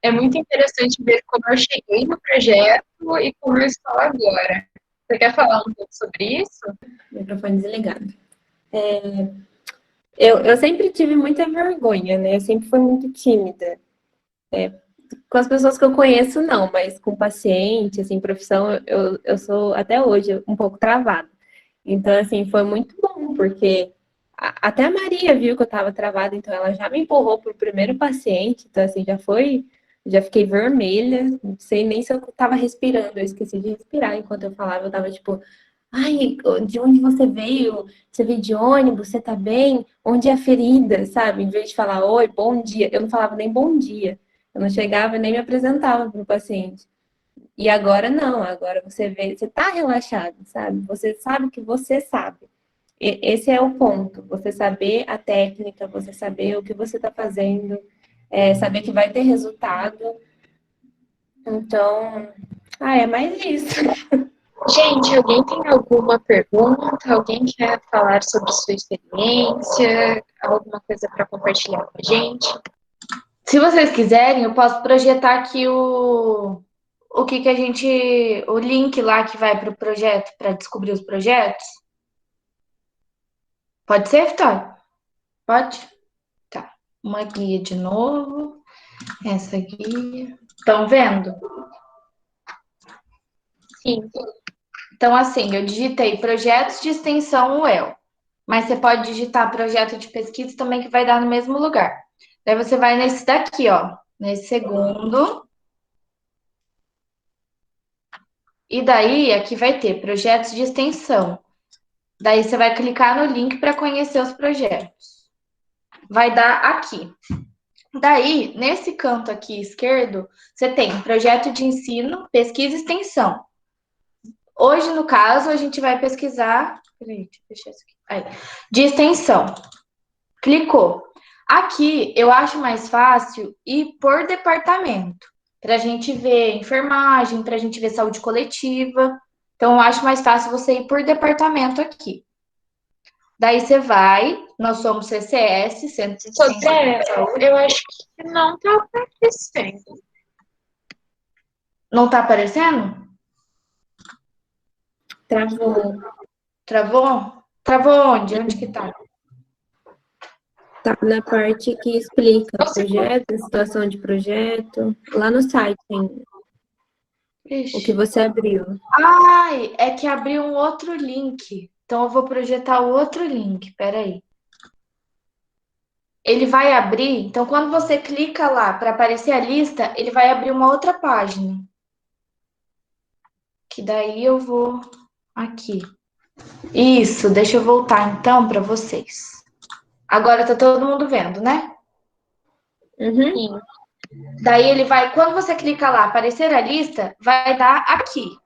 [SPEAKER 1] é muito interessante ver como eu cheguei no projeto e como eu estou agora. Você quer falar um pouco sobre isso?
[SPEAKER 2] Microfone desligado. Eu sempre tive muita vergonha, né? Eu sempre fui muito tímida. Com as pessoas que eu conheço, não, mas com paciente, assim, profissão, eu sou até hoje um pouco travada. Então, assim, foi muito bom, porque até a Maria viu que eu estava travada, então ela já me empurrou para o primeiro paciente, então, assim, já fiquei vermelha, não sei nem se eu estava respirando, eu esqueci de respirar enquanto eu falava, eu estava tipo, ai, de onde você veio? Você veio de ônibus? Você tá bem? Onde é a ferida? Sabe? Em vez de falar oi, bom dia, eu não falava nem bom dia. Eu não chegava e nem me apresentava para o paciente. E agora não, agora você vê, você tá relaxado, sabe? Você sabe que você sabe. Esse é o ponto. Você saber a técnica, você saber o que você está fazendo, saber que vai ter resultado. Então, é mais isso.
[SPEAKER 1] Gente, alguém tem alguma pergunta? Alguém quer falar sobre sua experiência? Alguma coisa para compartilhar com a gente?
[SPEAKER 4] Se vocês quiserem, eu posso projetar aqui o que a gente. O link lá que vai para o projeto, para descobrir os projetos. Pode ser, Vitória? Pode? Tá. Uma guia de novo. Essa guia. Estão vendo?
[SPEAKER 1] Sim.
[SPEAKER 4] Então, assim, eu digitei projetos de extensão UEL. Mas você pode digitar projeto de pesquisa também, que vai dar no mesmo lugar. Daí você vai nesse daqui, ó. Nesse segundo. E daí, aqui vai ter projetos de extensão. Daí você vai clicar no link para conhecer os projetos. Vai dar aqui. Daí, nesse canto aqui esquerdo, você tem projeto de ensino, pesquisa e extensão. Hoje, no caso, a gente vai pesquisar. Peraí, deixa eu fechar isso aqui. Aí, de extensão. Clicou. Aqui, eu acho mais fácil ir por departamento. Para a gente ver enfermagem, para a gente ver saúde coletiva. Então, eu acho mais fácil você ir por departamento aqui. Daí você vai, nós somos CCS, Centro de Ciência de Saúde.
[SPEAKER 1] Eu acho que não está acontecendo.
[SPEAKER 4] Não está aparecendo?
[SPEAKER 2] Travou.
[SPEAKER 4] Travou? Travou onde? Onde que tá?
[SPEAKER 2] Tá na parte que explica projeto, situação de projeto, lá no site ainda. O que você abriu.
[SPEAKER 4] Ai, é que abriu um outro link. Então eu vou projetar o outro link. Peraí. Ele vai abrir. Então, quando você clica lá para aparecer a lista, ele vai abrir uma outra página. Que daí eu vou aqui. Isso, deixa eu voltar então para vocês. Agora tá todo mundo vendo, né?
[SPEAKER 2] Uhum.
[SPEAKER 1] Sim.
[SPEAKER 4] Daí ele vai, quando você clica lá, aparecer a lista, vai dar aqui,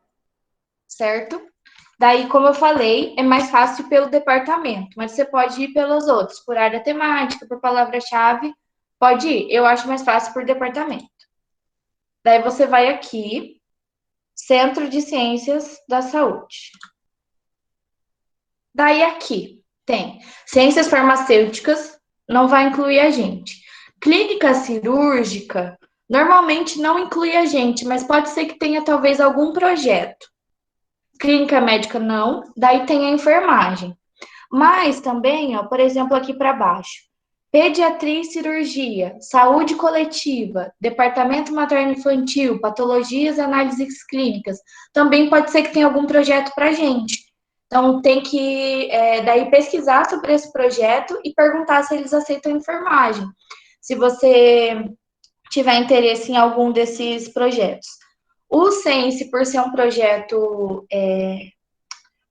[SPEAKER 4] certo? Daí, como eu falei, é mais fácil pelo departamento, mas você pode ir pelos outros, por área temática, por palavra-chave, pode ir. Eu acho mais fácil por departamento. Daí você vai aqui, Centro de Ciências da Saúde. Daí aqui tem ciências farmacêuticas, não vai incluir a gente. Clínica cirúrgica, normalmente não inclui a gente, mas pode ser que tenha talvez algum projeto. Clínica médica não, daí tem a enfermagem. Mas também, ó, por exemplo, aqui para baixo, pediatria e cirurgia, saúde coletiva, departamento materno-infantil, patologias e análises clínicas, também pode ser que tenha algum projeto para a gente. Então, tem que daí pesquisar sobre esse projeto e perguntar se eles aceitam enfermagem. se você tiver interesse em algum desses projetos. O Sense, por ser um projeto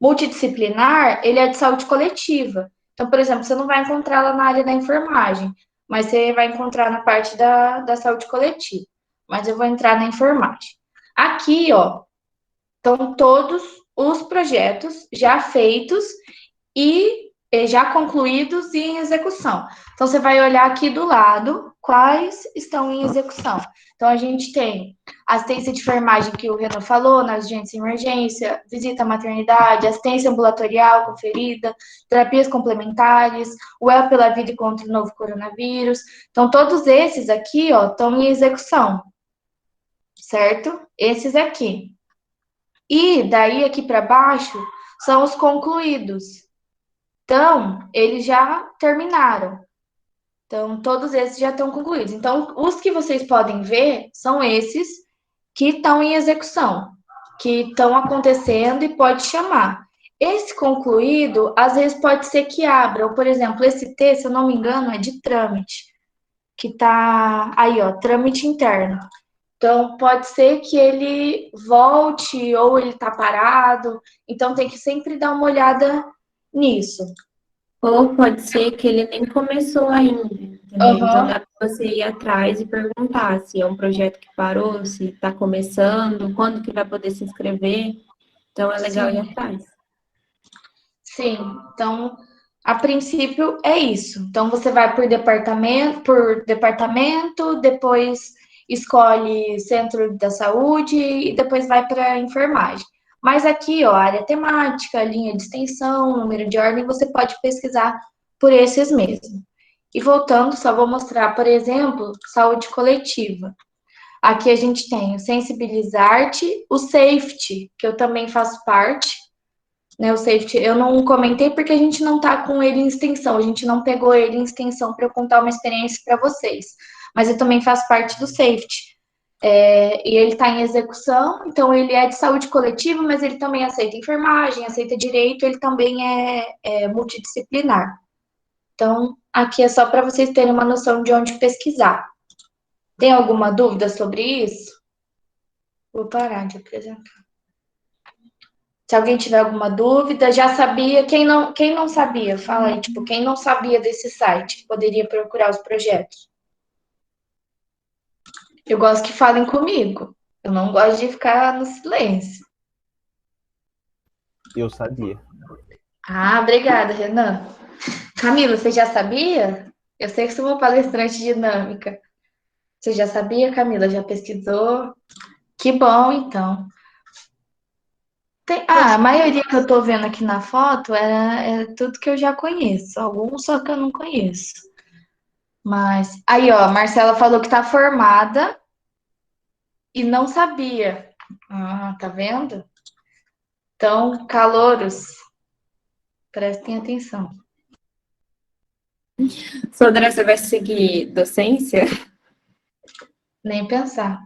[SPEAKER 4] multidisciplinar, ele é de saúde coletiva. Então, por exemplo, você não vai encontrar lá na área da enfermagem, mas você vai encontrar na parte da saúde coletiva. Mas eu vou entrar na enfermagem. Aqui, ó, estão todos os projetos já feitos e já concluídos e em execução. Então, você vai olhar aqui do lado quais estão em execução. Então, a gente tem assistência de enfermagem, que o Renan falou, na urgência e emergência, visita à maternidade, assistência ambulatorial conferida, terapias complementares, o El pela Vida e contra o novo coronavírus. Então, todos esses aqui, ó, estão em execução, certo? Esses aqui. E daí, aqui para baixo, são os concluídos. Então, eles já terminaram. Então, todos esses já estão concluídos. Então, os que vocês podem ver são esses que estão em execução, que estão acontecendo e pode chamar. Esse concluído, às vezes pode ser que abra, ou, por exemplo, esse T, se eu não me engano, é de trâmite, que tá aí, ó, trâmite interno. Então, pode ser que ele volte ou ele tá parado. Então, tem que sempre dar uma olhada nisso.
[SPEAKER 2] Ou pode ser que ele nem começou ainda, entendeu? Então dá para você ir atrás e perguntar se é um projeto que parou, se está começando, quando que vai poder se inscrever. Então é legal ir atrás.
[SPEAKER 4] Sim, então, a princípio é isso. Então, você vai por departamento, depois escolhe centro da saúde e depois vai para a enfermagem. Mas aqui, ó, área temática, linha de extensão, número de ordem, você pode pesquisar por esses mesmos. E voltando, só vou mostrar, por exemplo, saúde coletiva. Aqui a gente tem o Sensibilizar-te, o Safety, que eu também faço parte, né? O Safety eu não comentei porque a gente não tá com ele em extensão, a gente não pegou ele em extensão para eu contar uma experiência para vocês. Mas eu também faço parte do Safety. E ele está em execução, então ele é de saúde coletiva, mas ele também aceita enfermagem, aceita direito, ele também é multidisciplinar. Então, aqui é só para vocês terem uma noção de onde pesquisar. Tem alguma dúvida sobre isso? Vou parar de apresentar. Se alguém tiver alguma dúvida, já sabia, quem não sabia, fala aí, tipo, quem não sabia desse site, poderia procurar os projetos. Eu gosto que falem comigo. Eu não gosto de ficar no silêncio.
[SPEAKER 5] Eu sabia.
[SPEAKER 4] Ah, obrigada, Renan. Camila, você já sabia? Eu sei que sou uma palestrante dinâmica. Você já sabia, Camila? Já pesquisou? Que bom, então. A maioria que eu tô vendo aqui na foto é tudo que eu já conheço. Alguns só que eu não conheço. Mas aí, ó, a Marcela falou que tá formada e não sabia. Ah, tá vendo? Então, calouros, prestem atenção.
[SPEAKER 2] Sandra, você vai seguir docência?
[SPEAKER 4] Nem pensar.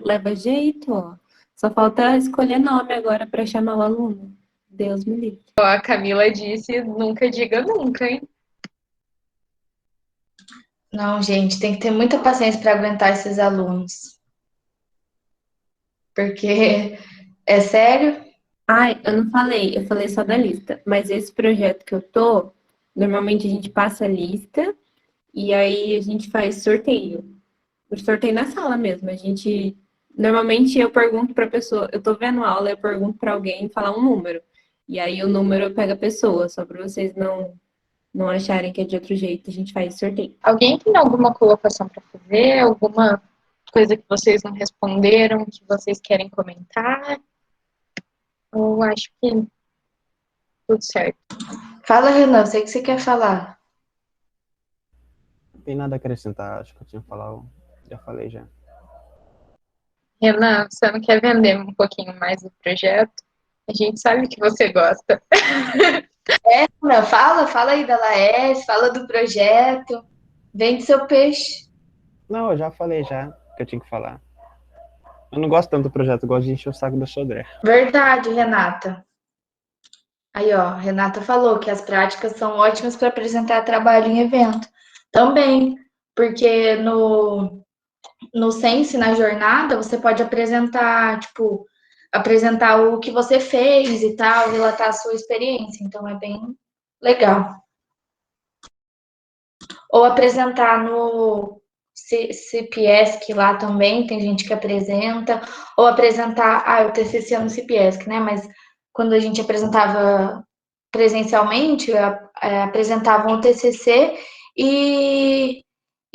[SPEAKER 2] Leva jeito, ó. Só falta escolher nome agora para chamar o aluno. Deus me livre.
[SPEAKER 1] A Camila disse, nunca diga nunca, hein?
[SPEAKER 4] Não, gente, tem que ter muita paciência para aguentar esses alunos. Porque é sério.
[SPEAKER 2] Ai, eu não falei, eu falei só da lista. Mas esse projeto que eu tô, normalmente a gente passa a lista e aí a gente faz sorteio. O sorteio na sala mesmo. Normalmente eu pergunto para a pessoa, eu tô vendo aula, eu pergunto para alguém falar um número. E aí o número pega a pessoa, só para vocês não acharem que é de outro jeito, a gente faz sorteio.
[SPEAKER 1] Alguém tem alguma colocação para fazer? Alguma coisa que vocês não responderam, que vocês querem comentar? Eu acho que tudo certo.
[SPEAKER 4] Fala, Renan, sei que você quer falar.
[SPEAKER 5] Não tem nada a acrescentar, acho que eu tinha falado, já falei já.
[SPEAKER 1] Renan, você não quer vender um pouquinho mais do projeto? A gente sabe que você gosta.
[SPEAKER 4] Renan, fala aí da Laes, fala do projeto. Vende seu peixe.
[SPEAKER 5] Não, eu já falei já o que eu tinha que falar. Eu não gosto tanto do projeto, eu gosto de encher o saco da Sodré.
[SPEAKER 4] Verdade, Renata. Aí, ó, Renata falou que as práticas são ótimas para apresentar trabalho em evento. Também, porque no Sense, na jornada, você pode apresentar, tipo, apresentar o que você fez e tal, relatar a sua experiência. Então, é bem legal. Ou apresentar no CPESC lá também, tem gente que apresenta. Ou apresentar, o TCC é no CPESC, né? Mas quando a gente apresentava presencialmente, apresentavam o TCC e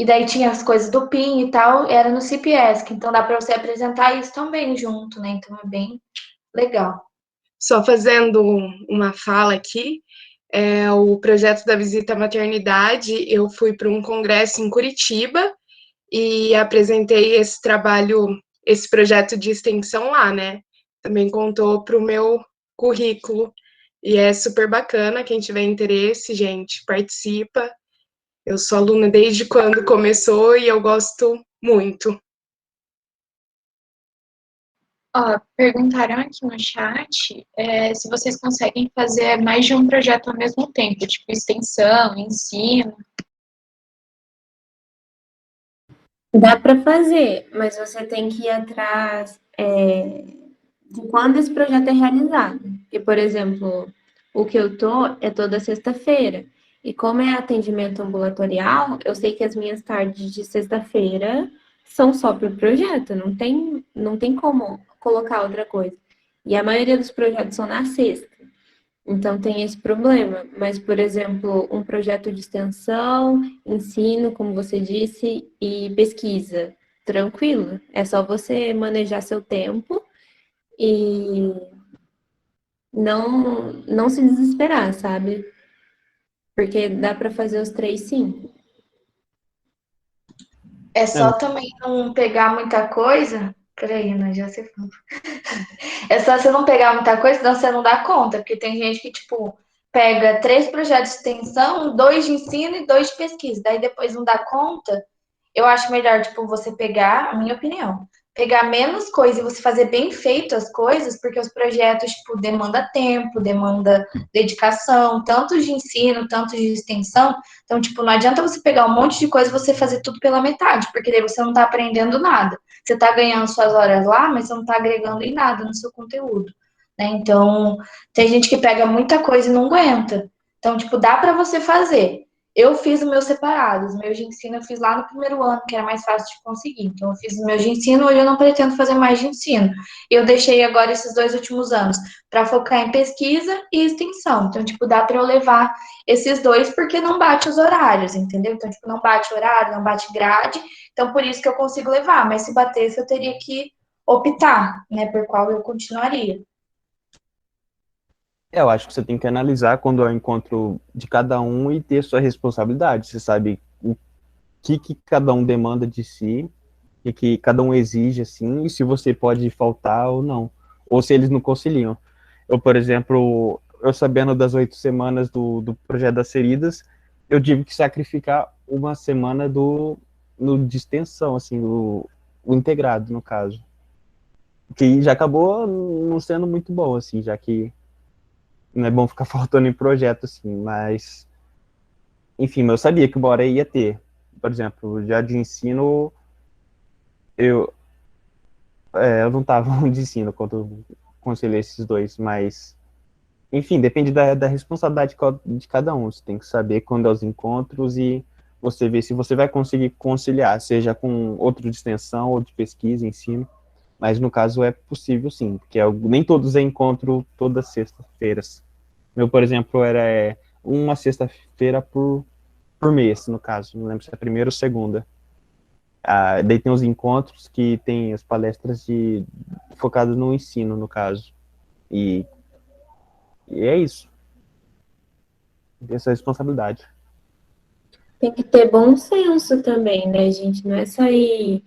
[SPEAKER 4] daí tinha as coisas do PIN e tal, era no CPESC. Então dá para você apresentar isso também junto, né? Então é bem legal.
[SPEAKER 6] Só fazendo uma fala aqui, o projeto da visita à maternidade, eu fui para um congresso em Curitiba e apresentei esse trabalho, esse projeto de extensão lá, né? Também contou para o meu currículo e é super bacana. Quem tiver interesse, gente, participa. Eu sou aluna desde quando começou e eu gosto muito.
[SPEAKER 1] Ó, perguntaram aqui no chat se vocês conseguem fazer mais de um projeto ao mesmo tempo, tipo extensão, ensino.
[SPEAKER 2] Dá para fazer, mas você tem que ir atrás de quando esse projeto é realizado. E, por exemplo, o que eu tô é toda sexta-feira. E como é atendimento ambulatorial, eu sei que as minhas tardes de sexta-feira são só para o projeto, não tem como colocar outra coisa. E a maioria dos projetos são na sexta. Então tem esse problema. Mas, por exemplo, um projeto de extensão, ensino, como você disse, e pesquisa, tranquilo. É só você manejar seu tempo e não se desesperar, sabe? Porque dá para fazer os três, sim.
[SPEAKER 4] É só também não pegar muita coisa. Peraí, Ana, já sei. É só você não pegar muita coisa, senão você não dá conta. Porque tem gente que, tipo, pega 3 projetos de extensão, 2 de ensino e 2 de pesquisa. Daí depois não dá conta. Eu acho melhor, tipo, você pegar, a minha opinião, pegar menos coisa e você fazer bem feito as coisas, porque os projetos, tipo, demanda tempo, demanda dedicação, tanto de ensino, tanto de extensão. Então, tipo, não adianta você pegar um monte de coisa e você fazer tudo pela metade, porque daí você não tá aprendendo nada. Você tá ganhando suas horas lá, mas você não tá agregando em nada no seu conteúdo, né? Então, tem gente que pega muita coisa e não aguenta. Então, tipo, dá para você fazer. Eu fiz os meus separados, meus de ensino eu fiz lá no primeiro ano, que era mais fácil de conseguir. Então, eu fiz os meus de ensino, hoje eu não pretendo fazer mais de ensino. Eu deixei agora esses 2 últimos anos para focar em pesquisa e extensão. Então, tipo, dá para eu levar esses 2 porque não bate os horários, entendeu? Então, tipo, não bate horário, não bate grade. Então, por isso que eu consigo levar. Mas se batesse, eu teria que optar, né, por qual eu continuaria.
[SPEAKER 5] Eu acho que você tem que analisar quando é o encontro de cada um e ter sua responsabilidade. Você sabe o que cada um demanda de si, o que cada um exige, assim, e se você pode faltar ou não. Ou se eles não conciliam. Eu, por exemplo, eu sabendo das 8 semanas do projeto das feridas, eu tive que sacrificar uma semana de extensão, assim, o integrado, no caso. Que já acabou não sendo muito bom, assim, já que não é bom ficar faltando em projeto, assim, mas enfim, eu sabia que uma hora ia ter. Por exemplo, já de ensino, eu não estava de ensino quando eu conciliei esses dois, mas enfim, depende da responsabilidade de cada um. Você tem que saber quando é os encontros e você ver se você vai conseguir conciliar, seja com outro de extensão ou de pesquisa, ensino. Mas no caso é possível sim, porque nem todos é encontro todas sextas-feiras. Meu, por exemplo, era uma sexta-feira por mês, no caso. Não lembro se é a primeira ou segunda. Daí tem os encontros que tem as palestras focadas no ensino, no caso. E é isso. Tem essa responsabilidade.
[SPEAKER 2] Tem que ter bom senso também, né, gente? Não é sair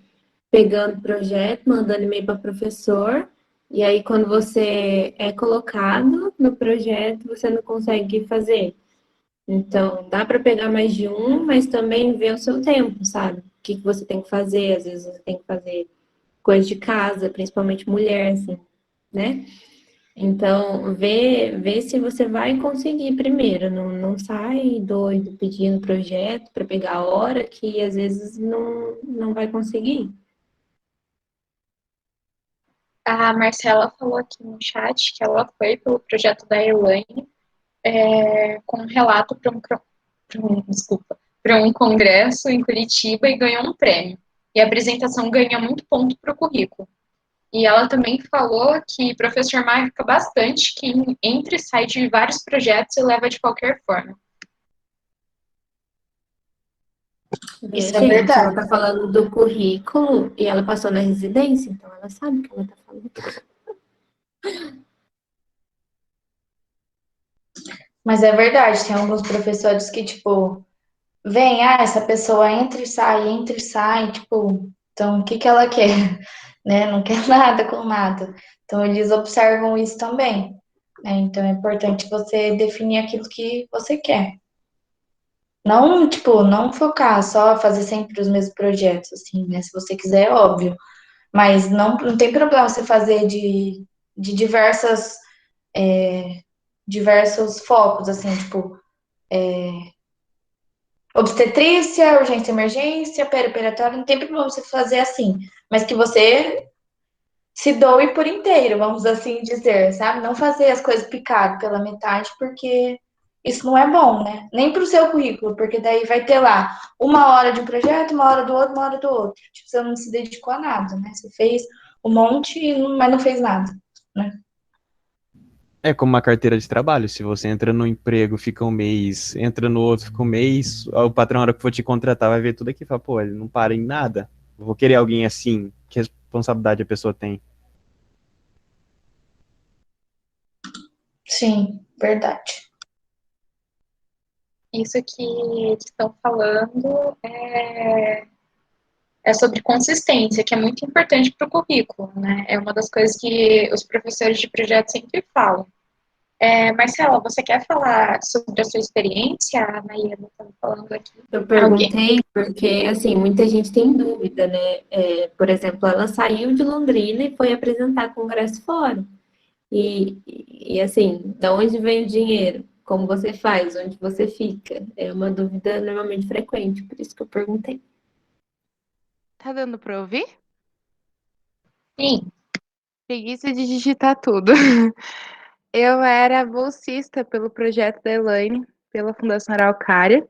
[SPEAKER 2] pegando projeto, mandando e-mail para professor, e aí quando você é colocado no projeto, você não consegue fazer. Então, dá para pegar mais de um, mas também ver o seu tempo, sabe? O que você tem que fazer, às vezes você tem que fazer coisa de casa, principalmente mulher, assim, né? Então, vê se você vai conseguir primeiro. Não sai doido pedindo projeto para pegar a hora que às vezes não vai conseguir.
[SPEAKER 1] A Marcela falou aqui no chat que ela foi pelo projeto da Elaine com um relato para um congresso em Curitiba e ganhou um prêmio. E a apresentação ganha muito ponto para o currículo. E ela também falou que o professor marca bastante quem entra e sai de vários projetos e leva de qualquer forma.
[SPEAKER 4] Isso é
[SPEAKER 2] Gente,
[SPEAKER 4] verdade.
[SPEAKER 2] ela tá falando do currículo e ela passou na residência, então ela sabe o que ela tá falando.
[SPEAKER 4] Mas é verdade, tem alguns professores que, tipo, vem, essa pessoa entra e sai, tipo, então o que que ela quer? Né? Não quer nada com nada. Então eles observam isso também, né? Então é importante você definir aquilo que você quer. Não, tipo, não focar só fazer sempre os mesmos projetos, assim, né? Se você quiser, é óbvio. Mas não tem problema você fazer de diversos focos, assim, tipo, obstetrícia, urgência, emergência, perioperatório, não tem problema você fazer assim, mas que você se doe por inteiro, vamos assim dizer, sabe? Não fazer as coisas picado pela metade, porque isso não é bom, né? Nem para o seu currículo, porque daí vai ter lá 1 hora de um projeto, 1 hora do outro, 1 hora do outro. Tipo, você não se dedicou a nada, né? Você fez um monte, mas não fez nada, né?
[SPEAKER 5] É como uma carteira de trabalho. Se você entra no emprego, fica um mês, entra no outro, fica um mês, o patrão, na hora que for te contratar, vai ver tudo aqui e fala, pô, ele não para em nada. Eu vou querer alguém assim. Que responsabilidade a pessoa tem?
[SPEAKER 4] Sim, verdade.
[SPEAKER 1] Isso que eles estão falando é sobre consistência, que é muito importante para o currículo, né? É uma das coisas que os professores de projeto sempre falam. Marcela, você quer falar sobre a sua experiência? A Maíra está falando aqui.
[SPEAKER 2] Eu
[SPEAKER 1] Alguém?
[SPEAKER 2] perguntei porque, assim, muita gente tem dúvida, né? Por exemplo, ela saiu de Londrina e foi apresentar congresso fora. Assim, da onde vem o dinheiro? Como você faz? Onde você fica? É uma dúvida normalmente frequente, por isso que eu perguntei.
[SPEAKER 3] Tá dando pra ouvir?
[SPEAKER 1] Sim.
[SPEAKER 3] Preguiça de digitar tudo. Eu era bolsista pelo projeto da Elaine, pela Fundação Araucária.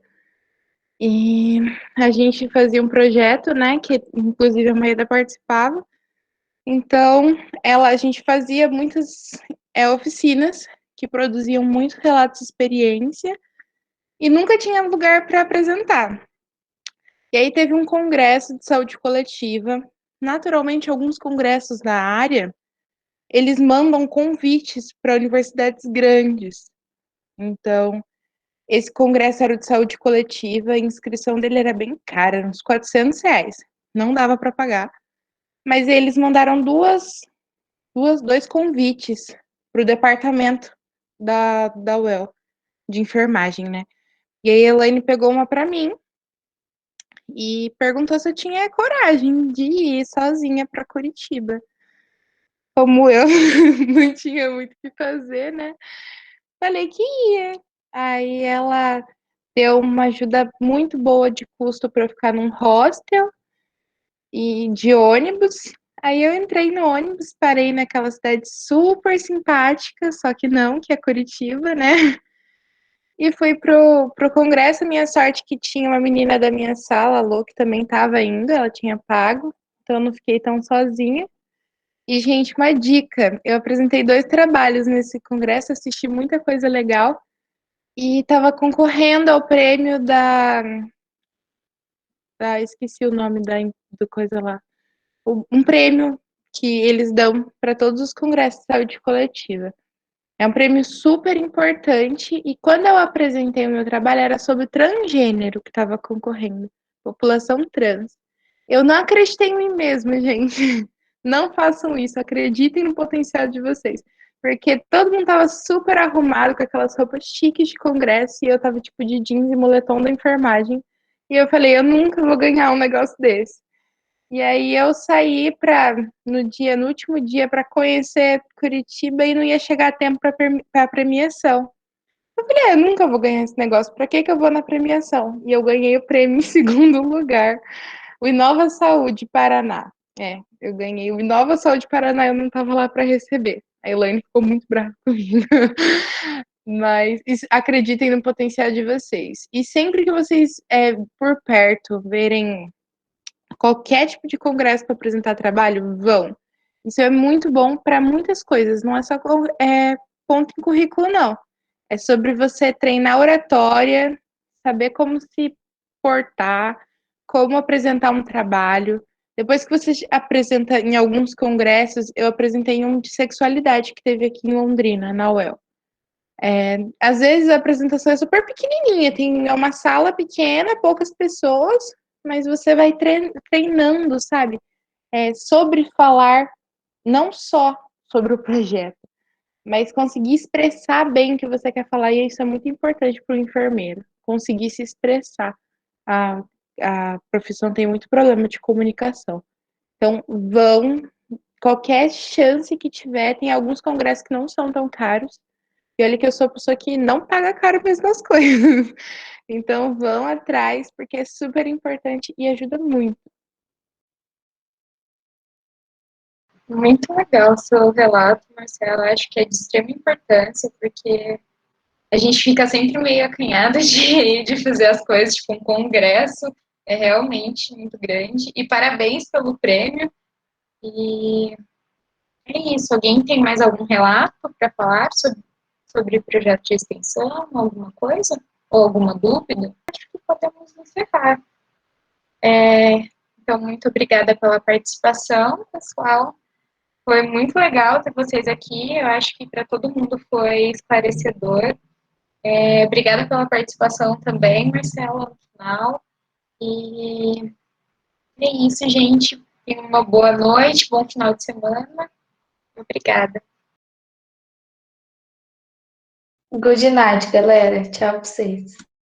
[SPEAKER 3] E a gente fazia um projeto, né, que inclusive a Maíra participava. Então, a gente fazia muitas oficinas que produziam muitos relatos de experiência e nunca tinha lugar para apresentar. E aí teve um congresso de saúde coletiva. Naturalmente, alguns congressos da área, eles mandam convites para universidades grandes. Então, esse congresso era de saúde coletiva, a inscrição dele era bem cara, uns R$ 400. Não dava para pagar. Mas eles mandaram dois convites para o departamento da UEL, de enfermagem, né? E aí a Elaine pegou uma para mim e perguntou se eu tinha coragem de ir sozinha para Curitiba. Como eu não tinha muito o que fazer, né? Falei que ia. Aí ela deu uma ajuda muito boa de custo para eu ficar num hostel e de ônibus. Aí eu entrei no ônibus, parei naquela cidade super simpática, só que não, que é Curitiba, né? E fui pro congresso. Minha sorte que tinha uma menina da minha sala, a Lô, que também estava indo, ela tinha pago, então eu não fiquei tão sozinha. E, gente, uma dica: eu apresentei 2 trabalhos nesse congresso, assisti muita coisa legal e estava concorrendo ao prêmio esqueci o nome do coisa lá. Um prêmio que eles dão para todos os congressos de saúde coletiva. É um prêmio super importante e quando eu apresentei o meu trabalho era sobre transgênero que estava concorrendo, população trans. Eu não acreditei em mim mesma, gente. Não façam isso, acreditem no potencial de vocês. Porque todo mundo tava super arrumado com aquelas roupas chiques de congresso e eu tava tipo de jeans e moletom da enfermagem. E eu falei, eu nunca vou ganhar um negócio desse. E aí eu saí no último dia para conhecer Curitiba e não ia chegar a tempo para a premiação. Eu falei, eu nunca vou ganhar esse negócio, para que eu vou na premiação? E eu ganhei o prêmio em segundo lugar, o Inova Saúde Paraná. Eu ganhei o Inova Saúde Paraná, eu não estava lá para receber. A Elaine ficou muito brava comigo. Mas acreditem no potencial de vocês. E sempre que vocês, por perto, verem qualquer tipo de congresso para apresentar trabalho, vão. Isso é muito bom para muitas coisas, não é só ponto em currículo, não. É sobre você treinar oratória, saber como se portar, como apresentar um trabalho. Depois que você apresenta em alguns congressos, eu apresentei um de sexualidade que teve aqui em Londrina, na UEL. Às vezes a apresentação é super pequenininha, é uma sala pequena, poucas pessoas, mas você vai treinando, sabe? Sobre falar não só sobre o projeto, mas conseguir expressar bem o que você quer falar, e isso é muito importante para o enfermeiro, conseguir se expressar. A, a profissão tem muito problema de comunicação. Então, qualquer chance que tiver, tem alguns congressos que não são tão caros, e olha que eu sou a pessoa que não paga caro mesmo as coisas. Então, vão atrás, porque é super importante e ajuda muito.
[SPEAKER 1] Muito legal o seu relato, Marcela. Acho que é de extrema importância, porque a gente fica sempre meio acanhada de fazer as coisas, tipo, um congresso é realmente muito grande. E parabéns pelo prêmio. E é isso. Alguém tem mais algum relato para falar sobre o projeto de extensão, alguma coisa? Ou alguma dúvida? Acho que podemos encerrar. Então, muito obrigada pela participação, pessoal. Foi muito legal ter vocês aqui. Eu acho que para todo mundo foi esclarecedor. Obrigada pela participação também, Marcela, no final. E é isso, gente. Tenham uma boa noite, bom final de semana. Obrigada.
[SPEAKER 4] Good night, galera. Tchau pra vocês.